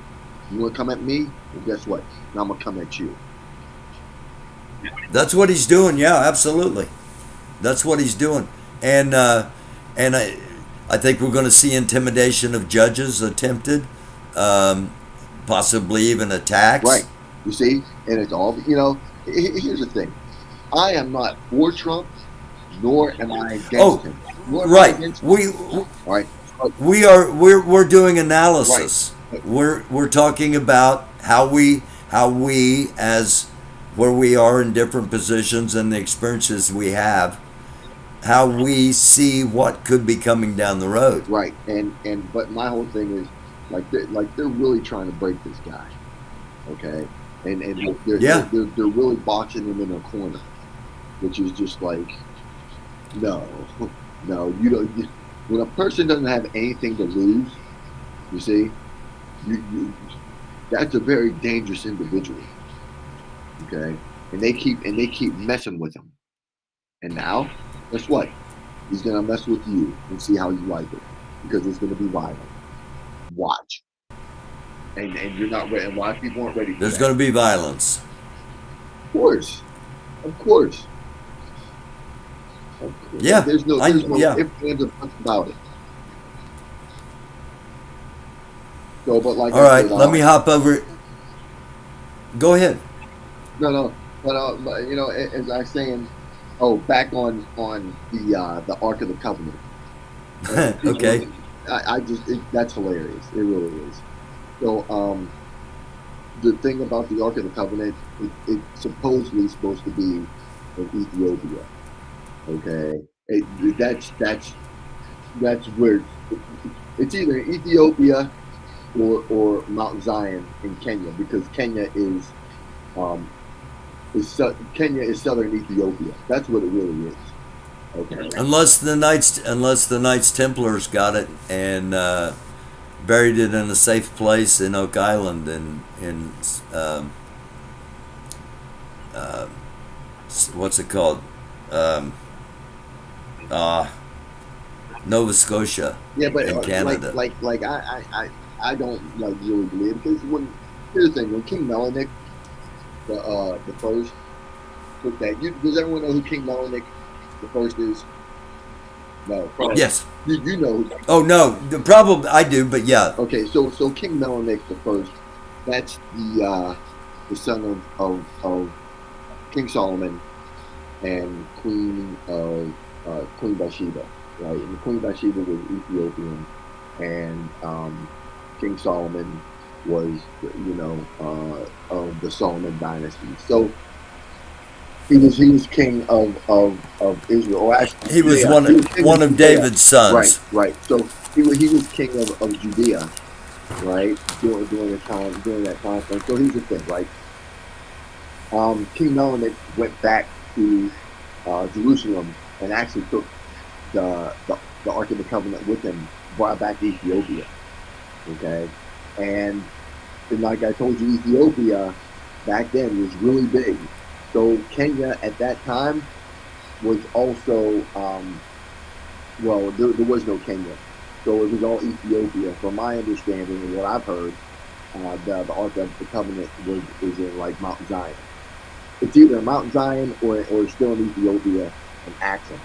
You want to come at me? Well, guess what? Now I'm going to come at you. That's what he's doing. Yeah, absolutely. That's what he's doing. And I think we're going to see intimidation of judges attempted, possibly even attacks. Right. You see? And it's all, here's the thing. I am not for Trump, nor am I against him. Right. We're doing analysis. Right. We're talking about how we as where we are in different positions and the experiences we have, how we see what could be coming down the road. Right. But my whole thing is they're really trying to break this guy. Okay. And they're really boxing him in a corner, which is just like, no, you don't. When a person doesn't have anything to lose, you see, that's a very dangerous individual. Okay, and they keep messing with him. And now, guess what? He's gonna mess with you and see how you like it, because it's gonna be violent. Watch. And you're not ready. And a lot of people aren't ready for There's that. going to be violence. Of course. Yeah. There's no ifs, ands, or buts about it. So, but like, all right, let me hop over. Go ahead. No, but as I was saying, back on the Ark of the Covenant. Okay. That's hilarious. It really is. So, the thing about the Ark of the Covenant, it's supposedly supposed to be in Ethiopia. Okay, that's where it's either Ethiopia or Mount Zion in Kenya, because Kenya is southern Ethiopia. That's what it really is. Okay. Unless the Knights Templars got it and buried it in a safe place in Oak Island in what's it called? Nova Scotia. Yeah, but in Canada. I don't really believe it, because here's the thing: when King Melanick the first took that, does everyone know who King Melanick the first is? No. Probably. Yes. You know. Oh no, probably I do, but yeah. Okay, so King Melanick the first, that's the son of King Solomon and Queen Bathsheba, right? And Queen Bathsheba was Ethiopian, and King Solomon was, of the Solomon dynasty. So he was king of Israel. Or actually, he was one of David's sons. Right. So he was king of Judea, right? During that time frame. So here's the thing, right? King Melanick went back to Jerusalem and actually took the Ark of the Covenant with him, brought back to Ethiopia. Okay, and like I told you, Ethiopia back then was really big. So Kenya at that time was also there was no Kenya, so it was all Ethiopia. From my understanding and what I've heard, the Ark of the Covenant is in like Mount Zion. It's either Mount Zion or still in Ethiopia in Axum.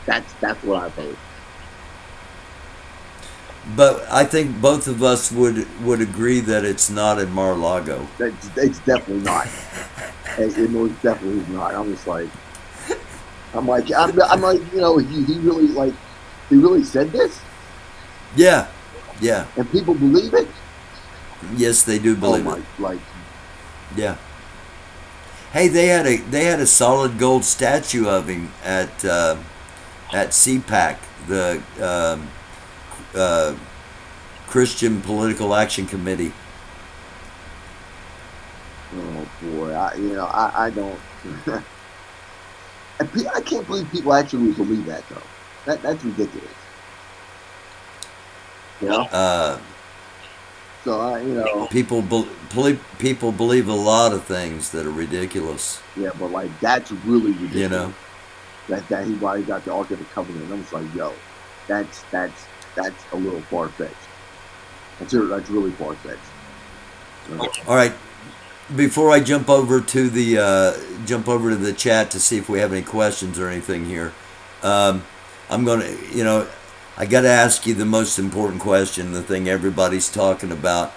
That's what I've heard. But I think both of us would agree that it's not in Mar-a-Lago. It's definitely not. It most definitely is not. I'm just like, he really said this? Yeah. And people believe it? Yes, they do believe it. Yeah. Hey, they had a solid gold statue of him at CPAC, the Christian Political Action Committee. Oh boy, I don't. I can't believe people actually believe that though. That's ridiculous. So people believe a lot of things that are ridiculous. Yeah, but that's really ridiculous. That he got the Ark of the Covenant. I'm just like, yo, that's a little far fetched. That's really far fetched. All right. Before I jump over to the chat to see if we have any questions or anything here, I'm gonna, I got to ask you the most important question, the thing everybody's talking about.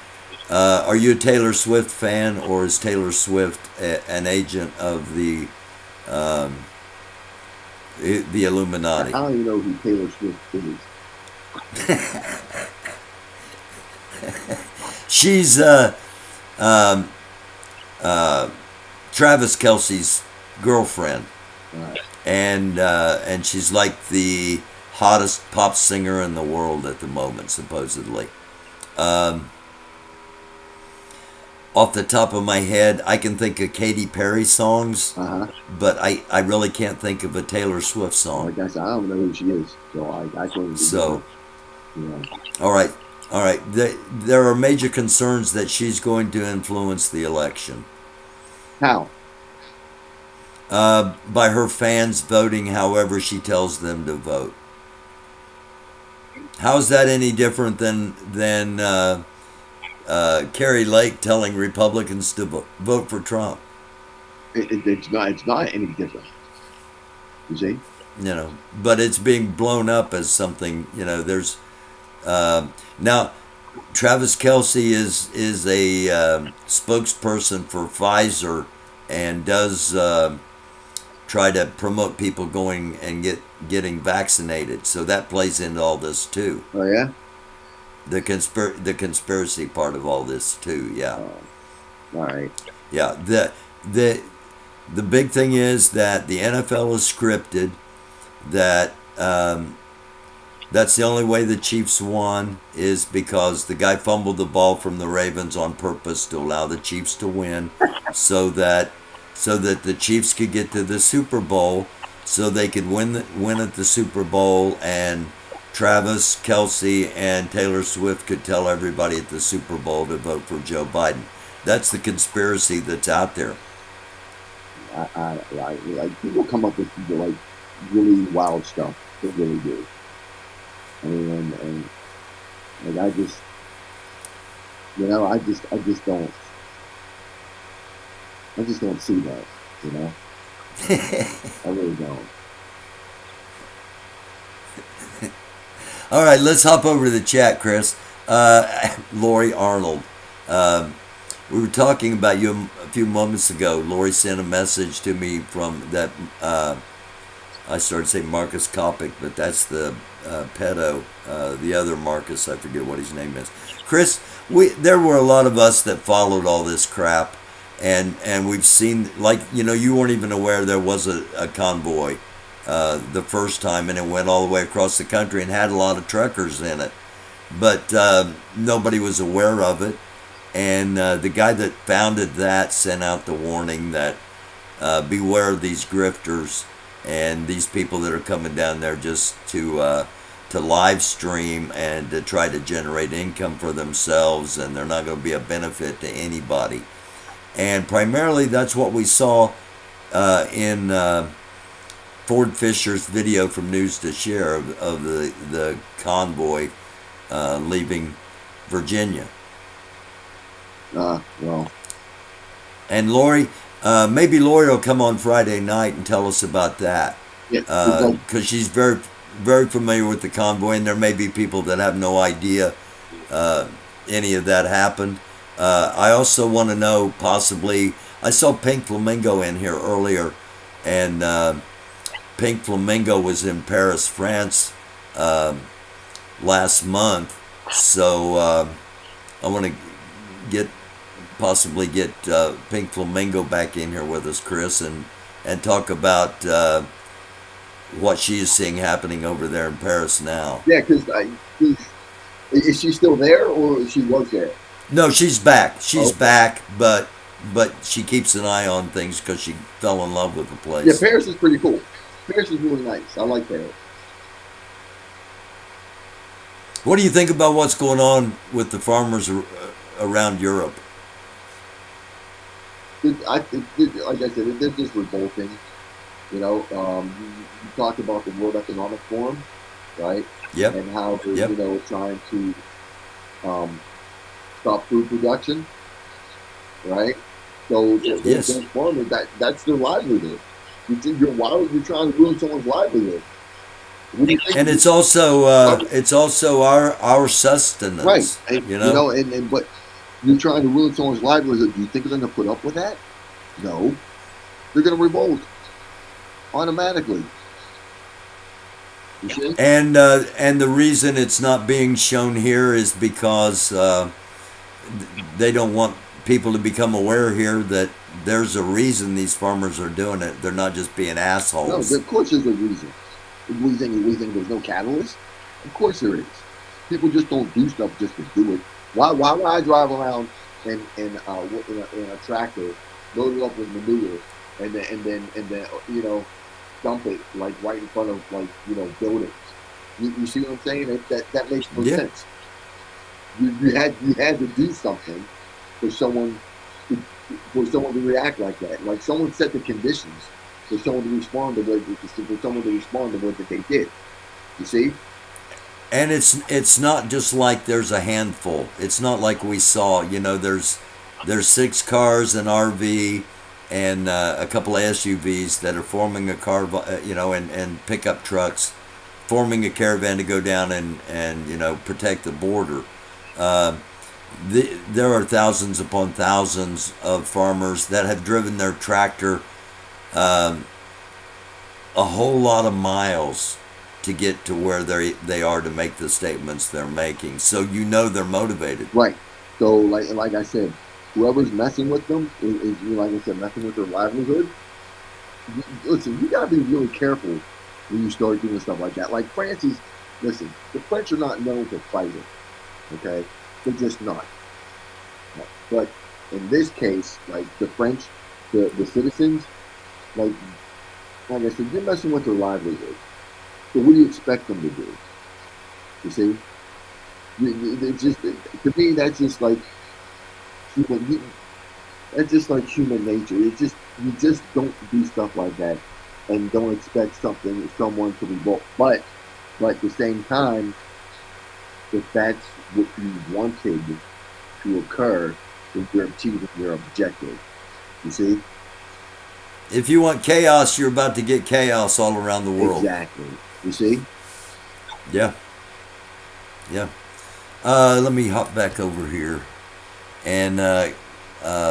Are you a Taylor Swift fan, or is Taylor Swift an agent of the Illuminati? I don't even know who Taylor Swift is. She's um, Travis Kelce's girlfriend, and she's like the hottest pop singer in the world at the moment, supposedly. Off the top of my head, I can think of Katy Perry songs, but I really can't think of a Taylor Swift song. Like I said, I don't know who she is, so I couldn't. So, you know. all right. There are major concerns that she's going to influence the election. How? By her fans voting however she tells them to vote. How's that any different than Carrie Lake telling Republicans to vote for Trump? It's not any different. You see? You know, but it's being blown up as something. You know, there's now Travis Kelce is a spokesperson for Pfizer and does try to promote people going and getting vaccinated. So that plays into all this too. Oh yeah. The conspiracy part of all this too, yeah. All right. Yeah, the big thing is that the NFL is scripted. That that's the only way the Chiefs won is because the guy fumbled the ball from the Ravens on purpose to allow the Chiefs to win, so that the Chiefs could get to the Super Bowl, so they could win at the Super Bowl, and Travis Kelce and Taylor Swift could tell everybody at the Super Bowl to vote for Joe Biden. That's the conspiracy that's out there. Like people come up with like really wild stuff. They really do. I mean, and like I just, you know, I just don't see that. You know, I really don't. All right, let's hop over to the chat, Chris. Lori Arnold. We were talking about you a few moments ago. Lori sent a message to me from that. I started saying Marcus Kopic, but that's the pedo. The other Marcus, I forget what his name is. Chris, there were a lot of us that followed all this crap, and we've seen, like, you know, you weren't even aware there was a convoy the first time, and it went all the way across the country and had a lot of truckers in it, but nobody was aware of it. And the guy that founded that sent out the warning that beware of these grifters and these people that are coming down there just to live stream and to try to generate income for themselves, and they're not going to be a benefit to anybody. And primarily that's what we saw in Ford Fisher's video from News to Share of the convoy leaving Virginia. Well. And Lori, maybe Lori will come on Friday night and tell us about that. Yeah. Because she's very, very familiar with the convoy, and there may be people that have no idea any of that happened. I also want to know, possibly, I saw Pink Flamingo in here earlier, and Pink Flamingo was in Paris, France last month. So I want to possibly get Pink Flamingo back in here with us, Chris, and talk about what she's seeing happening over there in Paris now. Yeah, because is she still there, or she was there? No, she's back. She's back, but she keeps an eye on things because she fell in love with the place. Yeah, Paris is pretty cool. Paris is really nice. I like Paris. What do you think about what's going on with the farmers around Europe? Like I said, they're just revolting. You know, you talked about the World Economic Forum, right? Yep. And how they're, you know, trying to stop food production, right? So those farmers, that's their livelihood. Why would you trying to ruin someone's livelihood? What do you think? And it's also our sustenance, right? And, you know, and but you're trying to ruin someone's livelihood. Do you think they're going to put up with that? No, they're going to revolt automatically. You see? And the reason it's not being shown here is because they don't want people to become aware here that there's a reason these farmers are doing it. They're not just being assholes. No, of course there's a reason. We think there's no catalyst? Of course there is. People just don't do stuff just to do it. Why would I drive around in a tractor loaded up with manure and then dump it like right in front of buildings? You see what I'm saying? That makes no sense. You had to do something for someone to react like that. Like someone set the conditions for someone to respond the way that they did. You see? And it's not just like there's a handful. It's not like we saw. There's 6 cars, an RV, and a couple of SUVs that are forming a car. And pickup trucks, forming a caravan to go down and protect the border. There are thousands upon thousands of farmers that have driven their tractor a whole lot of miles to get to where they are to make the statements they're making. So they're motivated. Right. So like I said, whoever's messing with them is like I said, messing with their livelihood. Listen, you gotta be really careful when you start doing stuff like that. Like the French are not known for fighting. Okay? They're just not. But in this case, like the French, the citizens, like I said, you're messing with their livelihood. So what do you expect them to do? You see? It's just, to me, that's just like human. That's just like human nature. You just don't do stuff like that, and don't expect someone to revolt. But at the same time, if that's what you wanted to occur, then you're achieving your objective. You see? If you want chaos, you're about to get chaos all around the world. Exactly. You see? Yeah. Let me hop back over here. And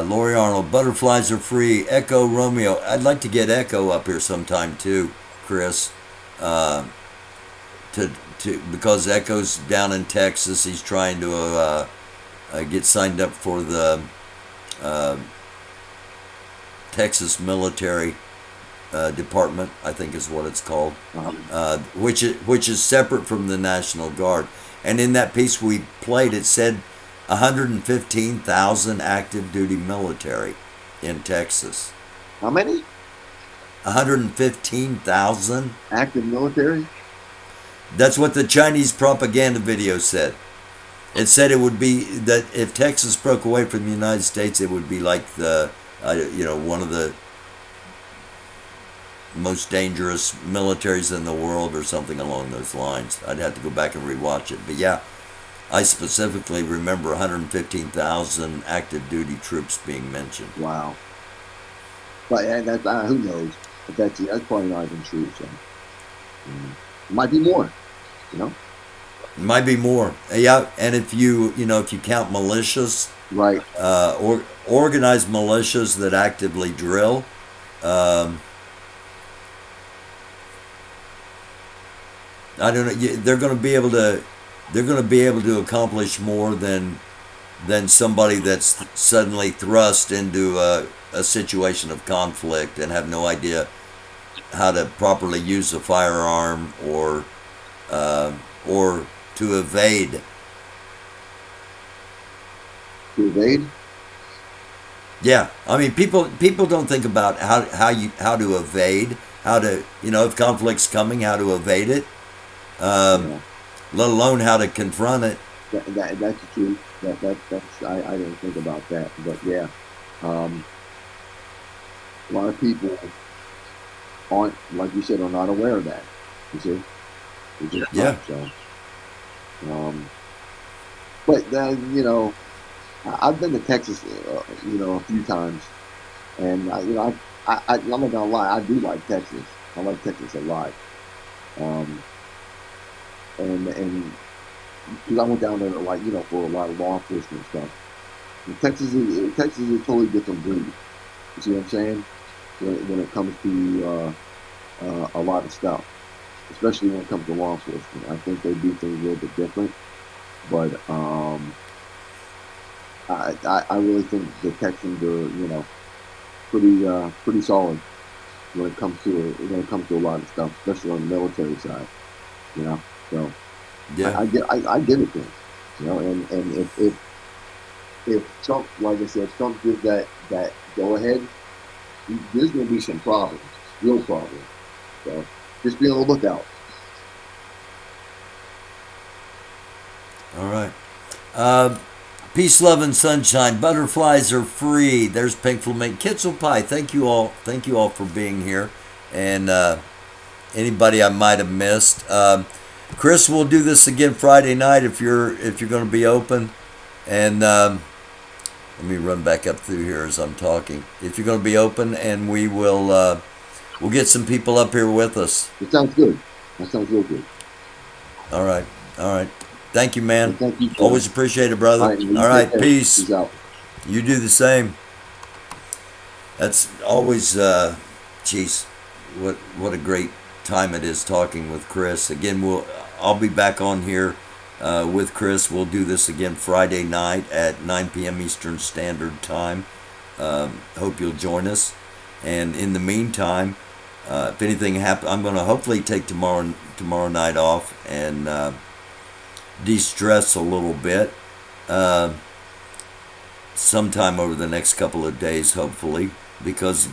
Lori Arnold, butterflies are free. Echo Romeo. I'd like to get Echo up here sometime too, Chris. Because Echo's down in Texas. He's trying to get signed up for the Texas military department, I think is what it's called, which is separate from the National Guard. And in that piece we played, it said 115,000 active duty military in Texas. How many? 115,000 active military. That's what the Chinese propaganda video said. It said it would be that if Texas broke away from the United States, it would be like the one of the most dangerous militaries in the world or something along those lines. I'd have to go back and rewatch it. But yeah, I specifically remember 115,000 active duty troops being mentioned. Wow. But who knows? But that's probably not even true. So it might be more. Might be more. Yeah, and if you count militias, right, or organized militias that actively drill, I don't know. They're going to be able to accomplish more than somebody that's suddenly thrust into a situation of conflict and have no idea how to properly use a firearm or to evade. To evade? Yeah, I mean, people don't think about how to evade, how to if conflict's coming, how to evade it, let alone how to confront it. That's true. That's I didn't think about that, but yeah, a lot of people aren't, like you said, are not aware of that. You see, just yeah. So, but I've been to Texas, a few times, and I'm not gonna lie, I do like Texas. I like Texas a lot, and because I went down there for a lot of law enforcement stuff. And Texas is a totally different breed. You see what I'm saying? When it comes to a lot of stuff, especially when it comes to law enforcement, I think they do things a little bit different. But I really think the Texans are, pretty solid when it comes to a lot of stuff, especially on the military side. So Yeah. I give it to him. And if Trump, like I said, if Trump gives that go ahead, there's going to be some problems, real problems. So just be on the lookout. All right. Peace, love, and sunshine. Butterflies are free. There's Pink Flamingo. Kitzel Pie. Thank you all. Thank you all for being here. And anybody I might have missed. Chris, we'll do this again Friday night if you're going to be open. And let me run back up through here as I'm talking. If you're going to be open, and we'll get some people up here with us. It sounds good. That sounds real good. All right. Thank you, man. Thank you, always appreciate it, brother. All right, peace. Peace out. You do the same. That's always, geez, what a great time it is talking with Chris. Again, I'll be back on here with Chris. We'll do this again Friday night at 9 p.m. Eastern Standard Time. Hope you'll join us. And in the meantime, if anything happens, I'm going to hopefully take tomorrow night off and de-stress a little bit sometime over the next couple of days, hopefully, because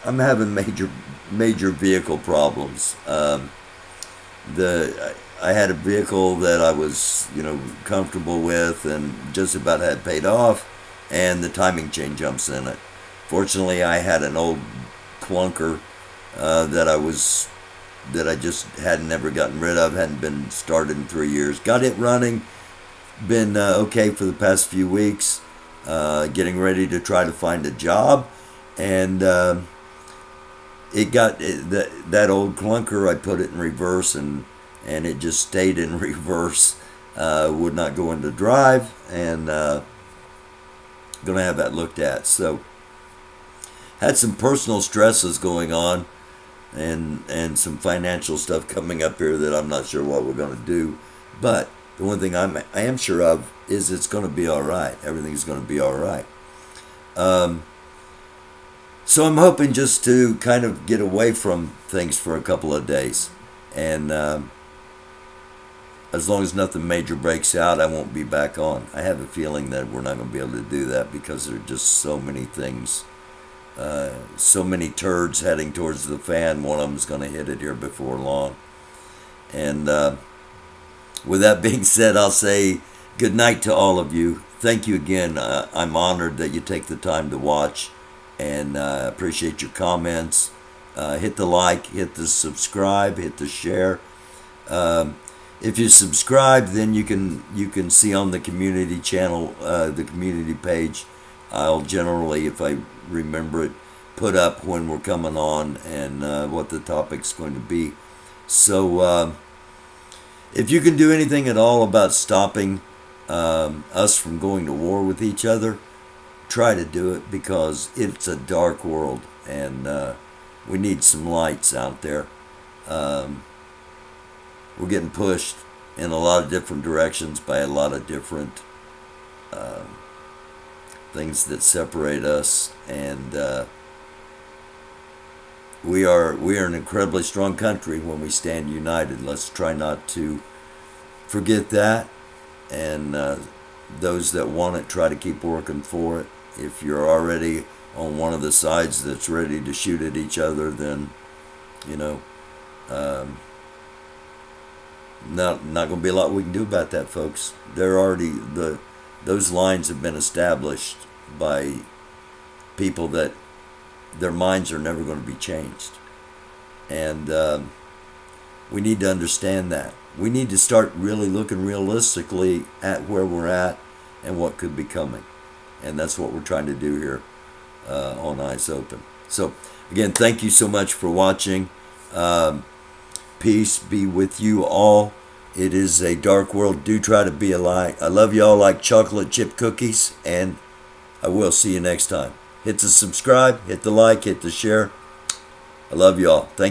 I'm having major vehicle problems. I had a vehicle that I was comfortable with and just about had paid off, and the timing chain jumps in it. Fortunately, I had an old clunker that I just hadn't never gotten rid of, hadn't been started in 3 years. Got it running, been okay for the past few weeks, getting ready to try to find a job, and it got that old clunker. I put it in reverse, and it just stayed in reverse, would not go into drive, and gonna have that looked at. So had some personal stresses going on, and some financial stuff coming up here that I'm not sure what we're going to do. But the one thing I am sure of is it's going to be all right. Everything's going to be all right. So I'm hoping just to kind of get away from things for a couple of days. And as long as nothing major breaks out, I won't be back on. I have a feeling that we're not going to be able to do that because there are just so many things. So many turds heading towards the fan. One of them's going to hit it here before long. And with that being said, I'll say good night to all of you. Thank you again. I'm honored that you take the time to watch, and appreciate your comments. Hit the like, hit the subscribe, hit the share. If you subscribe, then you can see on the community channel, the community page. I'll generally, if I remember it, put up when we're coming on and what the topic's going to be. So if you can do anything at all about stopping us from going to war with each other, try to do it, because it's a dark world, and we need some lights out there. We're getting pushed in a lot of different directions by a lot of different things that separate us, and we are an incredibly strong country when we stand united. Let's try not to forget that, and those that want it, try to keep working for it. If you're already on one of the sides that's ready to shoot at each other, then not going to be a lot we can do about that, folks. They're already those lines have been established by people that their minds are never going to be changed. And we need to understand that. We need to start really looking realistically at where we're at and what could be coming. And that's what we're trying to do here on Eyes Open. So, again, thank you so much for watching. Peace be with you all. It is a dark world. Do try to be a light. I love you all like chocolate chip cookies, and I will see you next time. Hit the subscribe, hit the like, hit the share. I love you all. Thank you.